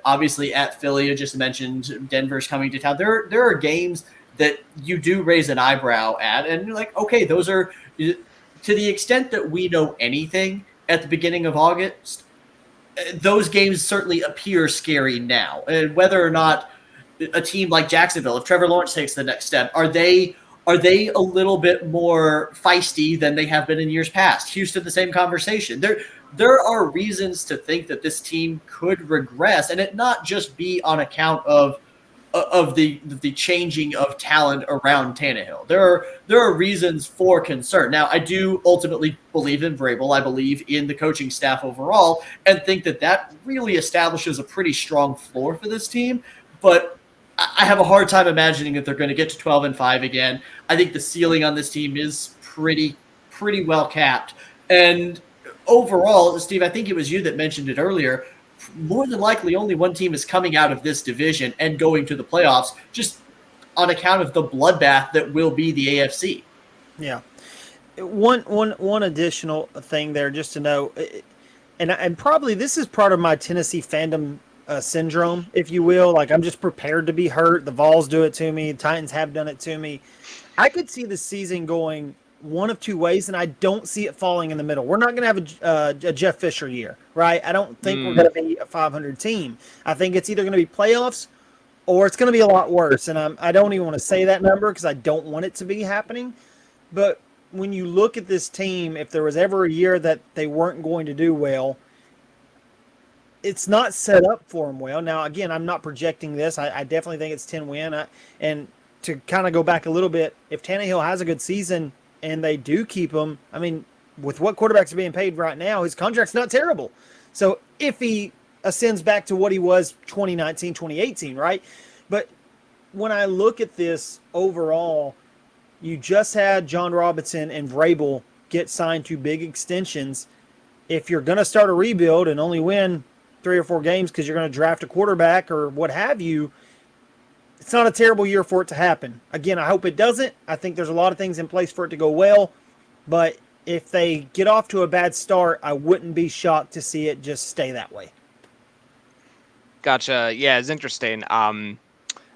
Obviously at Philly, I just mentioned Denver's coming to town. There are games that you do raise an eyebrow at, and you're like, okay, those are, to the extent that we know anything at the beginning of August, those games certainly appear scary now. And whether or not a team like Jacksonville, if Trevor Lawrence takes the next step, are they a little bit more feisty than they have been in years past? Houston, the same conversation. There are reasons to think that this team could regress, and it not just be on account of the changing of talent around Tannehill. There are reasons for concern. Now, I do ultimately believe in Vrabel. I believe in the coaching staff overall, and think that really establishes a pretty strong floor for this team. But I have a hard time imagining that they're going to get to 12-5 again. I think the ceiling on this team is pretty well capped. And overall, Steve, I think it was you that mentioned it earlier, more than likely only one team is coming out of this division and going to the playoffs just on account of the bloodbath that will be the AFC. Yeah. One additional thing there just to know, and probably this is part of my Tennessee fandom syndrome, if you will. Like, I'm just prepared to be hurt. The Vols do it to me. The Titans have done it to me. I could see the season going one of two ways, and I don't see it falling in the middle. We're not going to have a Jeff Fisher year, right? I don't think we're going to be a 500 team. I think it's either going to be playoffs or it's going to be a lot worse. And I don't even want to say that number because I don't want it to be happening. But when you look at this team, if there was ever a year that they weren't going to do well, it's not set up for them well. Now, again, I'm not projecting this. I definitely think it's 10 win. And to kind of go back a little bit, if Tannehill has a good season and they do keep him, I mean, with what quarterbacks are being paid right now, his contract's not terrible. So if he ascends back to what he was 2019, 2018, right? But when I look at this overall, you just had John Robinson and Vrabel get signed to big extensions. If you're going to start a rebuild and only win 3 or 4 games because you're going to draft a quarterback or what have you, it's not a terrible year for it to happen. Again, I hope it doesn't. I think there's a lot of things in place for it to go well. But if they get off to a bad start, I wouldn't be shocked to see it just stay that way. Gotcha. Yeah, it's interesting.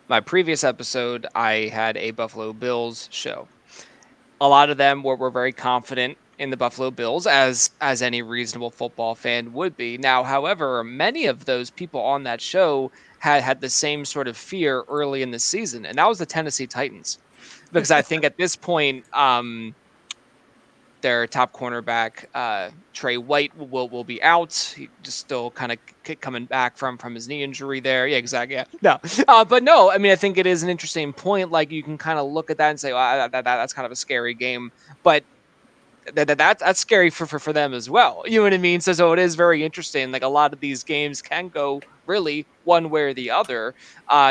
My previous episode, I had a Buffalo Bills show. A lot of them were very confident in the Buffalo Bills, as any reasonable football fan would be. Now, however, many of those people on that show had the same sort of fear early in the season, and that was the Tennessee Titans. Because I think at this point, their top cornerback, Trey White, will be out. He just still kind of coming back from his knee injury there. Yeah, exactly. Yeah. No, but no, I mean, I think it is an interesting point. Like, you can kind of look at that and say, well, that's kind of a scary game. But that's scary for them as well. You know what I mean? So it is very interesting. Like, a lot of these games can go really one way or the other.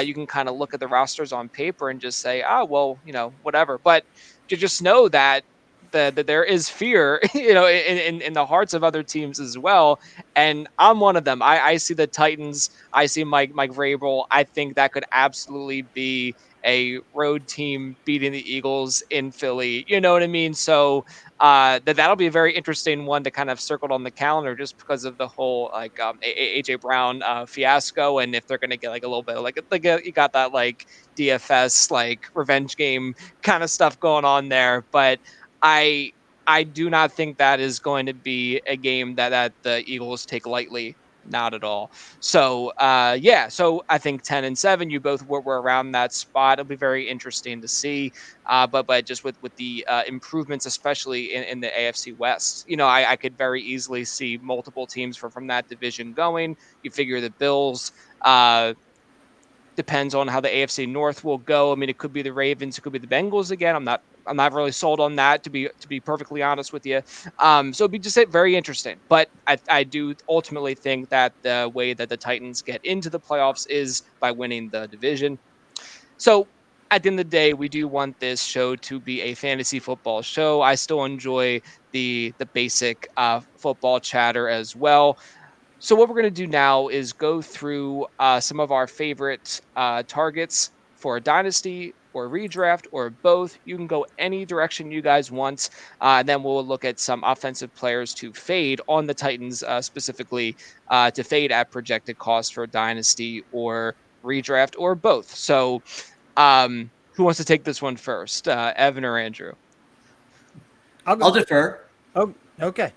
You can kind of look at the rosters on paper and just say, well, whatever. But to just know that there is fear, in the hearts of other teams as well. And I'm one of them. I see the Titans. I see Mike Vrabel. I think that could absolutely be a road team beating the Eagles in Philly. You know what I mean? So that'll be a very interesting one to kind of circled on the calendar, just because of the whole AJ Brown fiasco, and if they're going to get like a little bit of like you got that like DFS like revenge game kind of stuff going on there. But I do not think that is going to be a game that the Eagles take lightly. Not at all. So, so I think 10-7, you both were around that spot. It'll be very interesting to see. But just with the improvements, especially in the AFC West, I could very easily see multiple teams from that division going. You figure the Bills, depends on how the AFC North will go. I mean, it could be the Ravens, it could be the Bengals again. I'm not really sold on that, to be perfectly honest with you. So it'd be just very interesting. But I do ultimately think that the way that the Titans get into the playoffs is by winning the division. So at the end of the day, we do want this show to be a fantasy football show. I still enjoy the basic football chatter as well. So what we're going to do now is go through some of our favorite targets for a dynasty or redraft or both. You can go any direction you guys want. And then we'll look at some offensive players to fade on the Titans, specifically to fade at projected cost for a dynasty or redraft or both. So who wants to take this one first, Evan or Andrew? I'll defer. Oh, okay.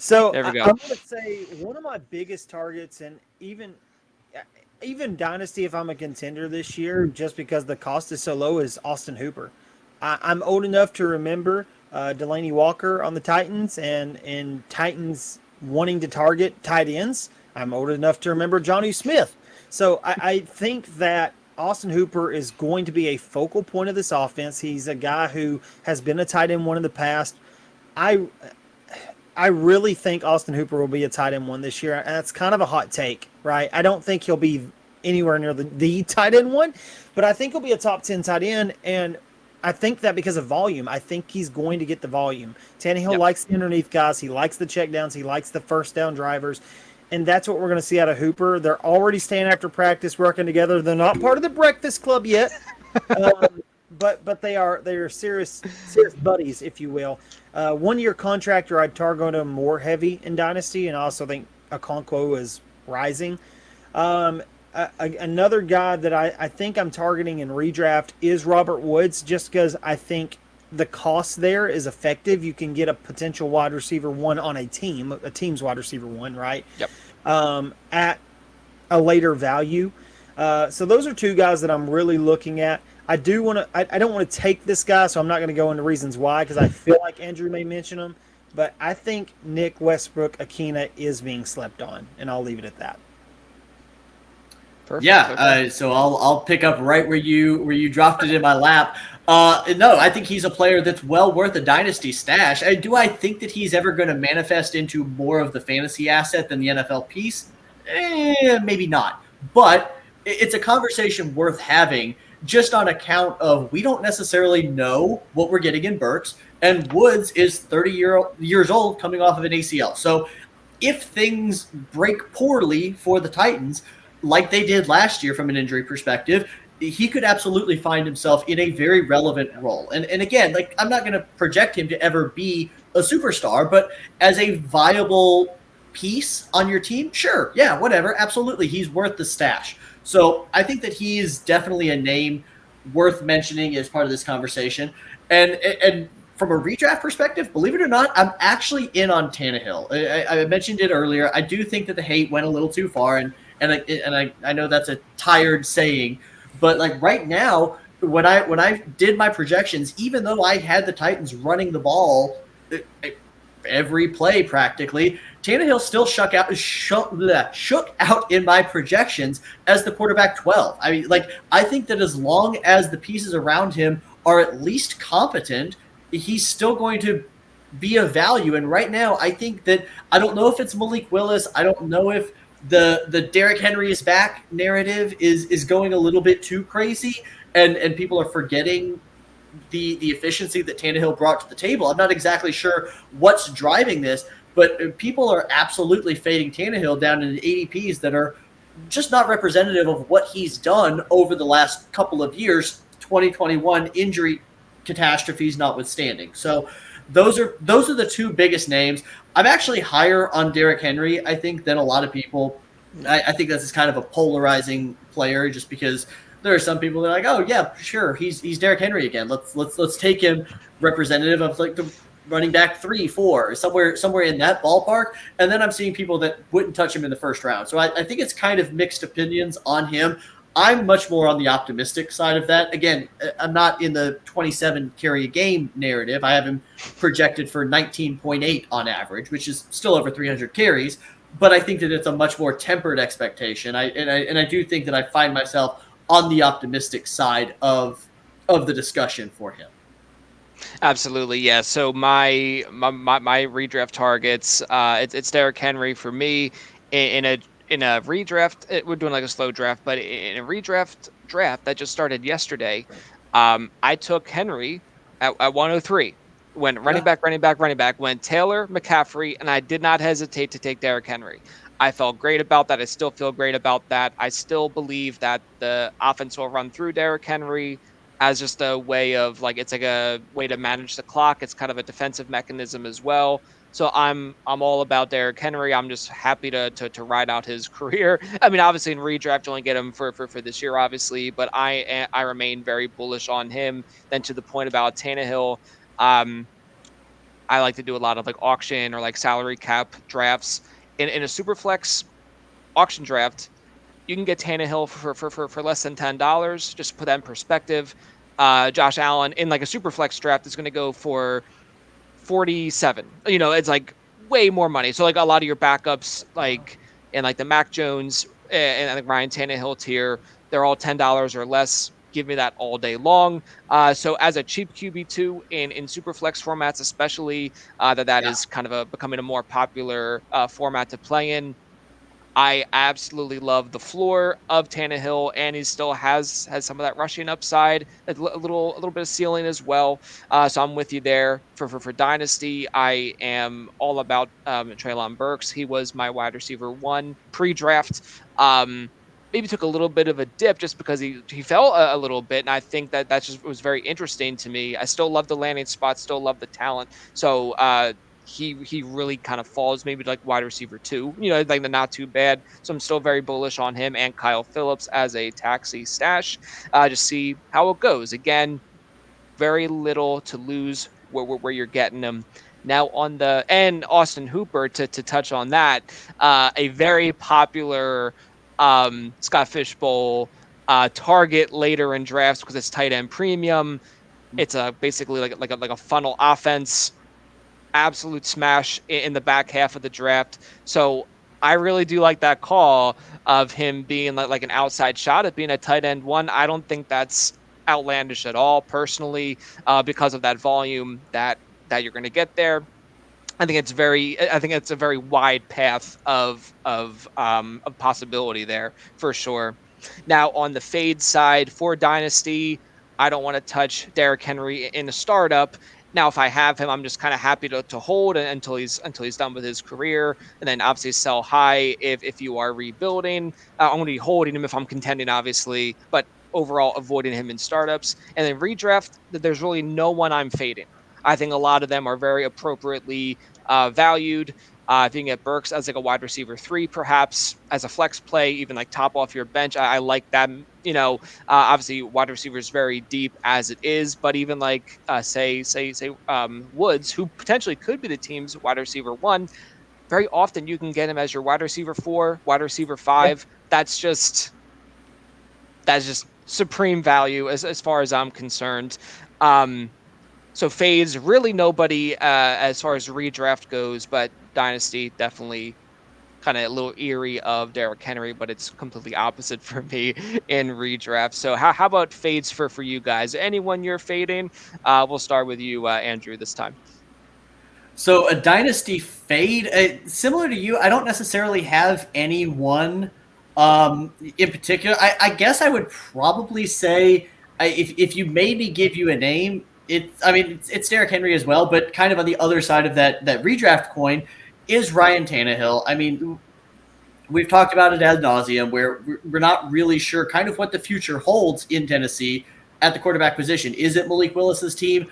So there we go. I'm going to say one of my biggest targets, and even dynasty, if I'm a contender this year, just because the cost is so low, is Austin Hooper. I'm old enough to remember Delaney Walker on the Titans and Titans wanting to target tight ends. I'm old enough to remember Jonnu Smith. So I think that Austin Hooper is going to be a focal point of this offense. He's a guy who has been a tight end one in the past. I really think Austin Hooper will be a tight end one this year. And that's kind of a hot take, right? I don't think he'll be anywhere near the tight end one, but I think he'll be a top 10 tight end. And I think that because of volume, I think he's going to get the volume. Tannehill likes the underneath guys. He likes the checkdowns. He likes the first down drivers. And that's what we're going to see out of Hooper. They're already staying after practice, working together. They're not part of the Breakfast Club yet. But they are serious buddies, if you will. 1-year contractor, I'd target him more heavy in Dynasty, and I also think Okonkwo is rising. Another guy that I think I'm targeting in redraft is Robert Woods, just because I think the cost there is effective. You can get a potential wide receiver one on a team's wide receiver one, right? Yep. At a later value. So those are two guys that I'm really looking at. I don't want to take this guy, so I'm not going to go into reasons why, because I feel like Andrew may mention him. But I think Nick Westbrook-Ikhine is being slept on, and I'll leave it at that. Perfect. Yeah, so I'll pick up right where you dropped it in my lap. No, I think he's a player that's well worth a dynasty stash. Do I think that he's ever going to manifest into more of the fantasy asset than the NFL piece? Maybe not. But it's a conversation worth having just on account of we don't necessarily know what we're getting in Burks, and Woods is 30 years old coming off of an ACL. So if things break poorly for the Titans, like they did last year from an injury perspective, he could absolutely find himself in a very relevant role. And again, like, I'm not going to project him to ever be a superstar, but as a viable piece on your team, sure, yeah, whatever, absolutely, he's worth the stash. So I think that he is definitely a name worth mentioning as part of this conversation. And from a redraft perspective, believe it or not, I'm actually in on Tannehill. I mentioned it earlier. I do think that the hate went a little too far, and I know that's a tired saying, but like right now, when I did my projections, even though I had the Titans running the ball every play practically, Tannehill still shook out in my projections as the quarterback 12. I mean, like, I think that as long as the pieces around him are at least competent, he's still going to be of value. And right now, I think that I don't know if it's Malik Willis. I don't know if the Derrick Henry is back narrative is going a little bit too crazy, and people are forgetting the efficiency that Tannehill brought to the table. I'm not exactly sure what's driving this, but people are absolutely fading Tannehill down into ADPs that are just not representative of what he's done over the last couple of years, 2021 injury catastrophes notwithstanding. So those are the two biggest names. I'm actually higher on Derrick Henry, I think, than a lot of people. I think that's kind of a polarizing player, just because there are some people that are like, oh yeah, sure, he's Derrick Henry again. Let's take him representative of like the running back 3, 4, somewhere in that ballpark. And then I'm seeing people that wouldn't touch him in the first round. So I think it's kind of mixed opinions on him. I'm much more on the optimistic side of that. Again, I'm not in the 27 carry a game narrative. I have him projected for 19.8 on average, which is still over 300 carries. But I think that it's a much more tempered expectation. I do think that I find myself on the optimistic side of the discussion for him. Absolutely, yeah. So my redraft targets, it's Derrick Henry for me. In a redraft, we're doing like a slow draft, but in a redraft draft that just started yesterday, I took Henry at 103. Went running back, went Taylor, McCaffrey, and I did not hesitate to take Derrick Henry. I felt great about that. I still feel great about that. I still believe that the offense will run through Derrick Henry as just a way of, like, it's like a way to manage the clock. It's kind of a defensive mechanism as well. So I'm all about Derrick Henry. I'm just happy to ride out his career. I mean, obviously in redraft you only get him for this year, obviously, but I remain very bullish on him. Then to the point about Tannehill, I like to do a lot of like auction or like salary cap drafts. In a Superflex auction draft, you can get Tannehill for less than $10. Just to put that in perspective, Josh Allen in like a Superflex draft is going to go for 47. You know, it's like way more money. So like a lot of your backups, like in like the Mac Jones and like Ryan Tannehill tier, they're all $10 or less. Give me that all day long. So as a cheap QB2 in Superflex formats, especially that is kind of becoming a more popular format to play in. I absolutely love the floor of Tannehill, and he still has some of that rushing upside, a little bit of ceiling as well. So I'm with you there. For Dynasty, I am all about Treylon Burks. He was my wide receiver 1 pre-draft. Maybe took a little bit of a dip just because he fell a little bit, and I think that just was very interesting to me. I still love the landing spot, still love the talent. So he really kind of falls maybe like wide receiver 2, like the not too bad. So I'm still very bullish on him and Kyle Phillips as a taxi stash. Just see how it goes. Again, very little to lose where you're getting them. Now and Austin Hooper to touch on that, a very popular Scott Fishbowl target later in drafts because it's tight end premium. It's basically like a funnel offense, absolute smash in the back half of the draft. So I really do like that call of him being like an outside shot at being a tight end 1. I don't think that's outlandish at all, personally, because of that volume that you're going to get there. I think it's a very wide path of possibility there for sure. Now on the fade side for Dynasty, I don't want to touch Derrick Henry in a startup. Now, if I have him, I'm just kind of happy to hold until he's done with his career, and then obviously sell high if you are rebuilding. I'm going to be holding him if I'm contending, obviously, but overall avoiding him in startups. And then redraft, there's really no one I'm fading. I think a lot of them are very appropriately valued. If you can get Burks as like a wide receiver 3, perhaps as a flex play, even like top off your bench, I like that. Obviously wide receiver is very deep as it is, but even like say Woods, who potentially could be the team's wide receiver 1, very often you can get him as your wide receiver 4, wide receiver 5. That's just supreme value as far as I'm concerned. So fades, really nobody as far as redraft goes, but Dynasty definitely kind of a little eerie of Derrick Henry, but it's completely opposite for me in redraft. So how about fades for you guys? Anyone you're fading? We'll start with you, Andrew, this time. So a Dynasty fade, similar to you, I don't necessarily have anyone in particular. I guess I would probably say if you made me give you a name, it's Derrick Henry as well, but kind of on the other side of that redraft coin is Ryan Tannehill. I mean, we've talked about it ad nauseum where we're not really sure kind of what the future holds in Tennessee at the quarterback position. Is it Malik Willis's team?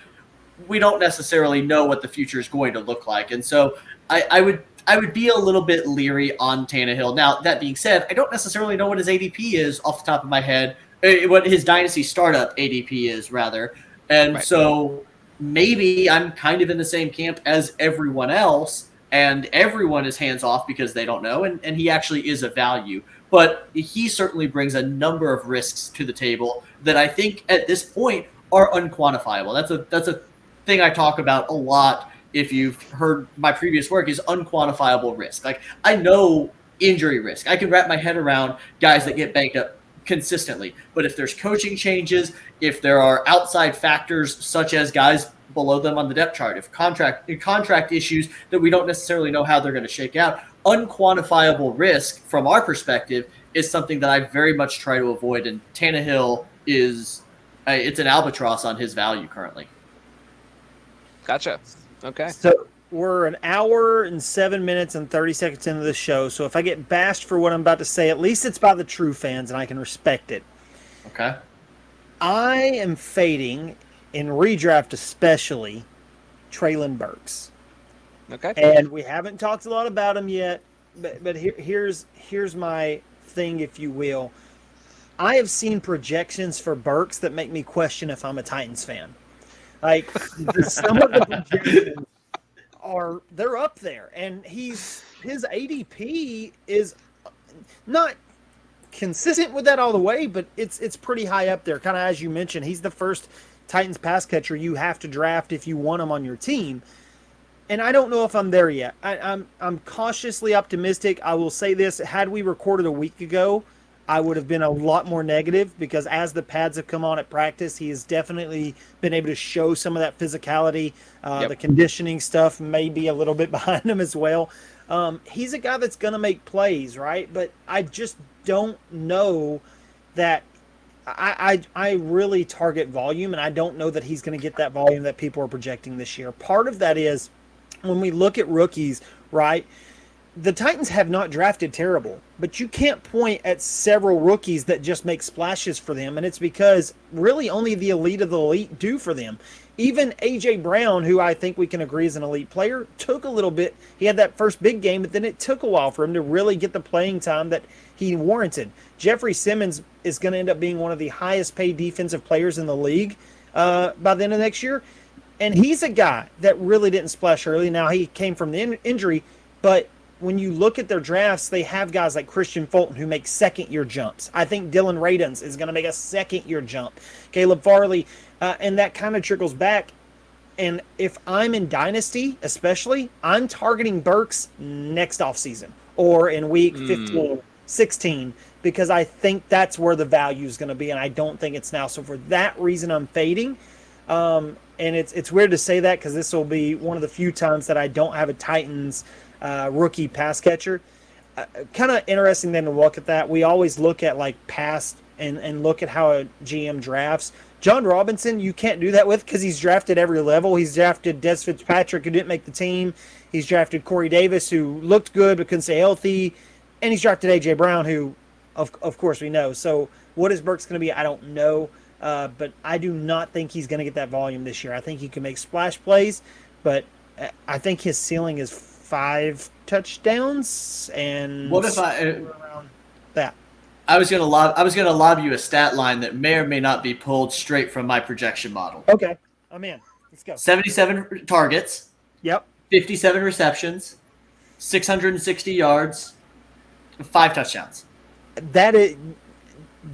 We don't necessarily know what the future is going to look like. And so I would be a little bit leery on Tannehill. Now, that being said, I don't necessarily know what his ADP is off the top of my head, what his Dynasty startup ADP is, rather. And right. So maybe I'm kind of in the same camp as everyone else, and everyone is hands off because they don't know, and he actually is a value. But he certainly brings a number of risks to the table that I think at this point are unquantifiable. That's a thing I talk about a lot. If you've heard my previous work, is unquantifiable risk. Like, I know injury risk. I can wrap my head around guys that get banged up consistently. But if there's coaching changes, if there are outside factors such as guys below them on the depth chart, if contract issues that we don't necessarily know how they're going to shake out, unquantifiable risk from our perspective is something that I very much try to avoid. And Tannehill is it's an albatross on his value currently. Gotcha. Okay. So we're an hour and 7 minutes and 30 seconds into the show. So if I get bashed for what I'm about to say, at least it's by the true fans and I can respect it. Okay. I am fading, in redraft especially, Treylon Burks. Okay. And we haven't talked a lot about him yet, but here's my thing, if you will. I have seen projections for Burks that make me question if I'm a Titans fan. Like, some of the projections they're up there, and his ADP is not consistent with that all the way, but it's pretty high up there. Kind of as you mentioned, he's the first Titans pass catcher you have to draft if you want him on your team. And I don't know if I'm there yet. I'm cautiously optimistic. I will say this: had we recorded a week ago, I would have been a lot more negative, because as the pads have come on at practice, he has definitely been able to show some of that physicality. The conditioning stuff may be a little bit behind him as well. He's a guy that's going to make plays, right? But I just don't know that I really target volume, and I don't know that he's going to get that volume that people are projecting this year. Part of that is when we look at rookies, right? the Titans have not drafted terrible, but you can't point at several rookies that just make splashes for them, and it's because really only the elite of the elite do for them. Even A.J. Brown, who I think we can agree is an elite player, took a little bit. He had that first big game, but then it took a while for him to really get the playing time that he warranted. Jeffrey Simmons is going to end up being one of the highest paid defensive players in the league by the end of next year, and he's a guy that really didn't splash early. Now, he came from the injury, but when you look at their drafts, they have guys like Christian Fulton who make second-year jumps. I think Dylan Radins is going to make a second-year jump. Caleb Farley, and that kind of trickles back. And if I'm in Dynasty, especially, I'm targeting Burks next offseason or in week 15, 16, because I think that's where the value is going to be, and I don't think it's now. So for that reason, I'm fading. And it's weird to say that because this will be one of the few times that I don't have a Titans rookie pass catcher. Kind of interesting then to look at that. We always look at like past and look at how a GM drafts. John Robinson, you can't do that with because he's drafted every level. He's drafted Des Fitzpatrick, who didn't make the team. He's drafted Corey Davis, who looked good but couldn't stay healthy. And he's drafted A.J. Brown, who, of course, we know. So what is Burks going to be? I don't know. But I do not think he's going to get that volume this year. I think he can make splash plays, but I think his ceiling is 5 touchdowns. And what if around that? I was gonna lob you a stat line that may or may not be pulled straight from my projection model. Okay, I'm in. Let's go. 77 targets. Yep. 57 receptions, 660 yards, 5 touchdowns. That is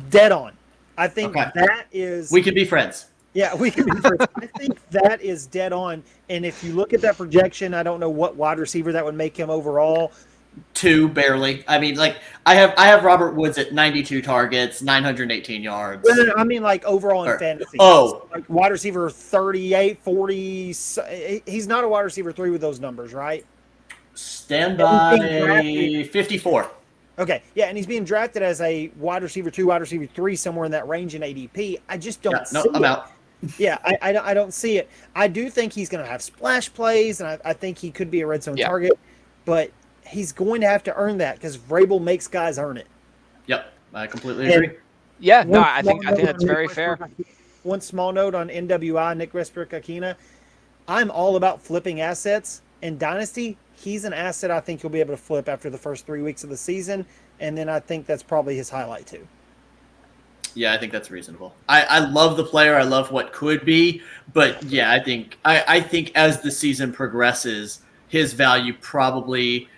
dead on. I think Okay. that is. We could be friends. Yeah, we can be first. I think that is dead on. And if you look at that projection, I don't know what wide receiver that would make him overall. 2 barely. I mean, like I have Robert Woods at 92 targets, 918 yards. No, I mean like overall in fantasy. Oh. Like wide receiver 38, 40. He's not a wide receiver 3 with those numbers, right? Stand by 54. Okay, yeah, and he's being drafted as a wide receiver 2, wide receiver 3, somewhere in that range in ADP. I just don't see I'm it. out. Yeah, I don't see it. I do think he's going to have splash plays, and I think he could be a red zone target, but he's going to have to earn that because Vrabel makes guys earn it. Yep, I completely agree. Yeah, no, I think that's very fair. One small note on NWI, Nick Westbrook-Akina. I'm all about flipping assets. In Dynasty, he's an asset I think he'll be able to flip after the first 3 weeks of the season, and then I think that's probably his highlight too. Yeah, I think that's reasonable. I love the player. I love what could be, but yeah, I think as the season progresses, his value probably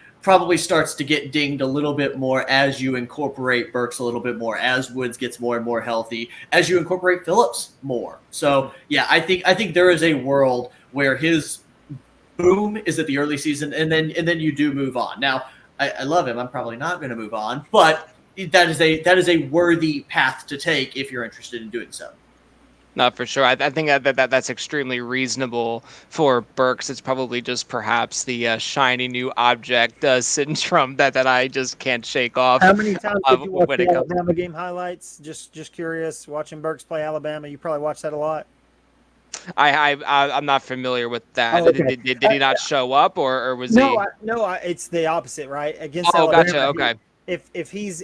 starts to get dinged a little bit more as you incorporate Burks a little bit more, as Woods gets more and more healthy, as you incorporate Phillips more. So yeah, I think there is a world where his boom is at the early season, and then you do move on. Now, I love him. I'm probably not going to move on, but that is a worthy path to take if you're interested in doing so. No, for sure. I think that's extremely reasonable for Burks. It's probably just perhaps the shiny new object syndrome that I just can't shake off. How many times did you watch the Alabama game highlights? Just curious, watching Burks play Alabama. You probably watched that a lot. I'm not familiar with that. Oh, okay. Did he not show up, or was he? No, it's the opposite, right? Against Alabama, gotcha. Okay. If he's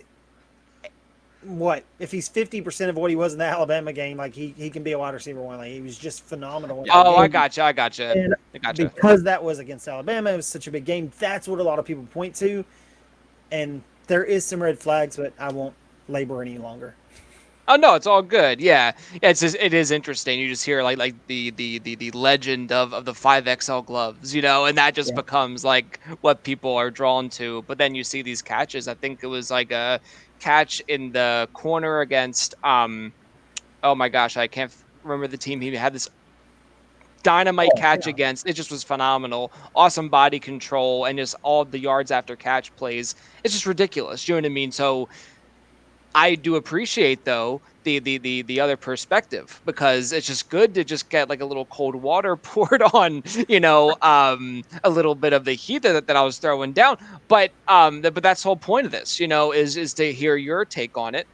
50% of what he was in the Alabama game, like he can be a wide receiver 1. Like he was just phenomenal. I gotcha. And because that was against Alabama, it was such a big game. That's what a lot of people point to. And there is some red flags, but I won't labor any longer. Oh no, it's all good. Yeah, it is interesting. You just hear like the legend of the 5XL gloves, and that just becomes like what people are drawn to. But then you see these catches. I think it was like a catch in the corner against oh my gosh, I can't remember the team he had this dynamite catch against. It just was phenomenal. Awesome body control and just all the yards after catch plays. It's just ridiculous. You know what I mean? So I do appreciate though the other perspective, because it's just good to just get like a little cold water poured on, a little bit of the heat that I was throwing down. But that's the whole point of this, is to hear your take on it.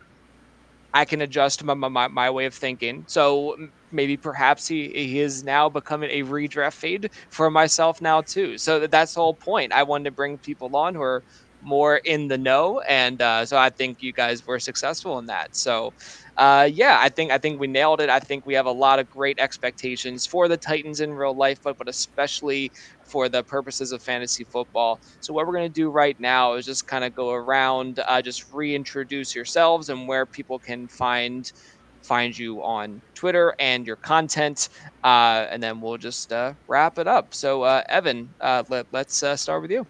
I can adjust my way of thinking. So maybe perhaps he is now becoming a redraft fade for myself now too. So that's the whole point. I wanted to bring people on who are more in the know, and so I think you guys were successful in that. So yeah, I think we nailed it. I think we have a lot of great expectations for the Titans in real life, but especially for the purposes of fantasy football. So what we're going to do right now is just kind of go around, just reintroduce yourselves and where people can find you on Twitter and your content, and then we'll just wrap it up. So Evan, let's start with you.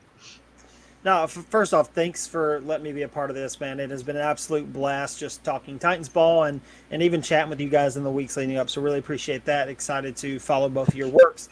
No, first off, thanks for letting me be a part of this, man. It has been an absolute blast just talking Titans ball and even chatting with you guys in the weeks leading up. So really appreciate that. Excited to follow both of your works.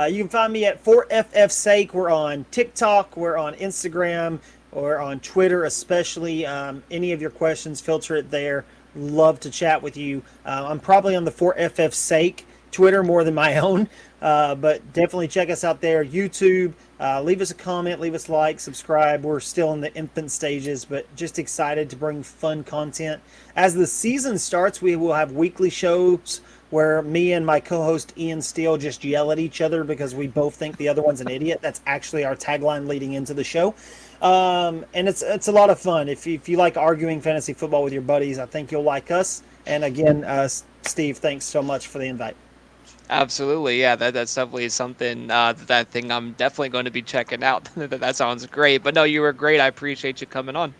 You can find me at 4FF Sake. We're on TikTok. We're on Instagram. Or on Twitter, especially. Any of your questions, filter it there. Love to chat with you. I'm probably on the 4FF Sake Twitter more than my own, but definitely check us out there. YouTube. Leave us a comment, leave us a like, subscribe. We're still in the infant stages, but just excited to bring fun content. As the season starts, we will have weekly shows where me and my co-host Ian Steele just yell at each other because we both think the other one's an idiot. That's actually our tagline leading into the show. And it's a lot of fun. If you like arguing fantasy football with your buddies, I think you'll like us. And again, Steve, thanks so much for the invite. Absolutely, yeah. That's definitely something that thing I'm definitely going to be checking out. That sounds great. But no, you were great. I appreciate you coming on.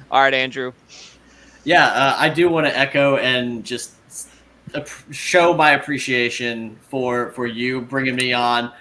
All right, Andrew. Yeah, I do want to echo and just show my appreciation for you bringing me on.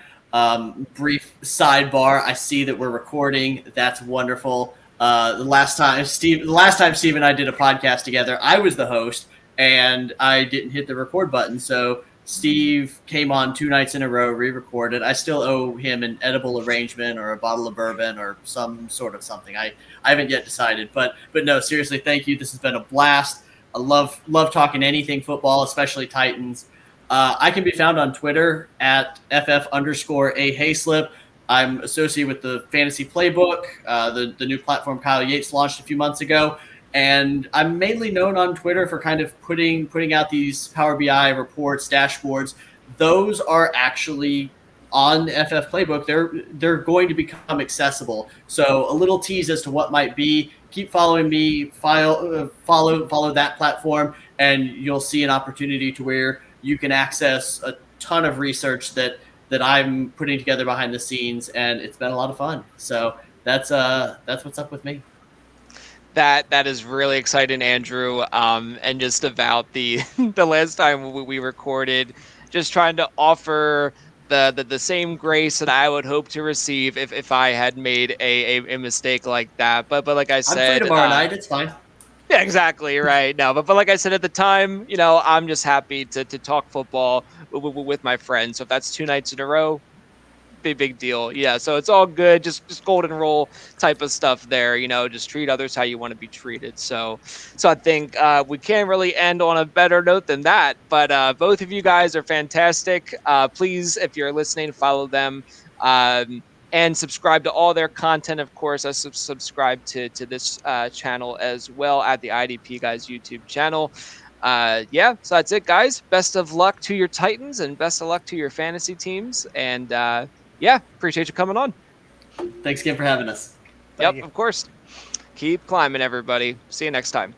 Brief sidebar: I see that we're recording. That's wonderful. The last time Steve and I did a podcast together, I was the host and I didn't hit the record button. So Steve came on 2 nights in a row, re-recorded. I still owe him an edible arrangement or a bottle of bourbon or some sort of something. I haven't yet decided, but no, seriously, thank you. This has been a blast. I love talking anything football, especially Titans. I can be found on Twitter at FF_A Hayslip. I'm associated with the Fantasy Playbook, the new platform Kyle Yates launched a few months ago. And I'm mainly known on Twitter for kind of putting out these Power BI reports, dashboards. Those are actually on FF Playbook. They're going to become accessible. So a little tease as to what might be. Keep following me. Follow that platform, and you'll see an opportunity to where you can access a ton of research that I'm putting together behind the scenes, and it's been a lot of fun. So that's what's up with me. That is really exciting, Andrew. And just about the the last time we recorded, just trying to offer the same grace that I would hope to receive if I had made a mistake like that. But like I said, I'm free tomorrow night. It's fine. Yeah, exactly right. No, but like I said at the time, I'm just happy to talk football with my friends. So if that's 2 nights in a row, big deal. Yeah, so it's all good. Just golden rule type of stuff there. Just treat others how you want to be treated. So I think we can't really end on a better note than that. But both of you guys are fantastic. Please, if you're listening, follow them. And subscribe to all their content, of course. I subscribe to this channel as well at the IDP Guys YouTube channel. Yeah, so that's it, guys. Best of luck to your Titans and best of luck to your fantasy teams. And yeah, appreciate you coming on. Thanks again for having us. Yep, of course. Keep climbing, everybody. See you next time.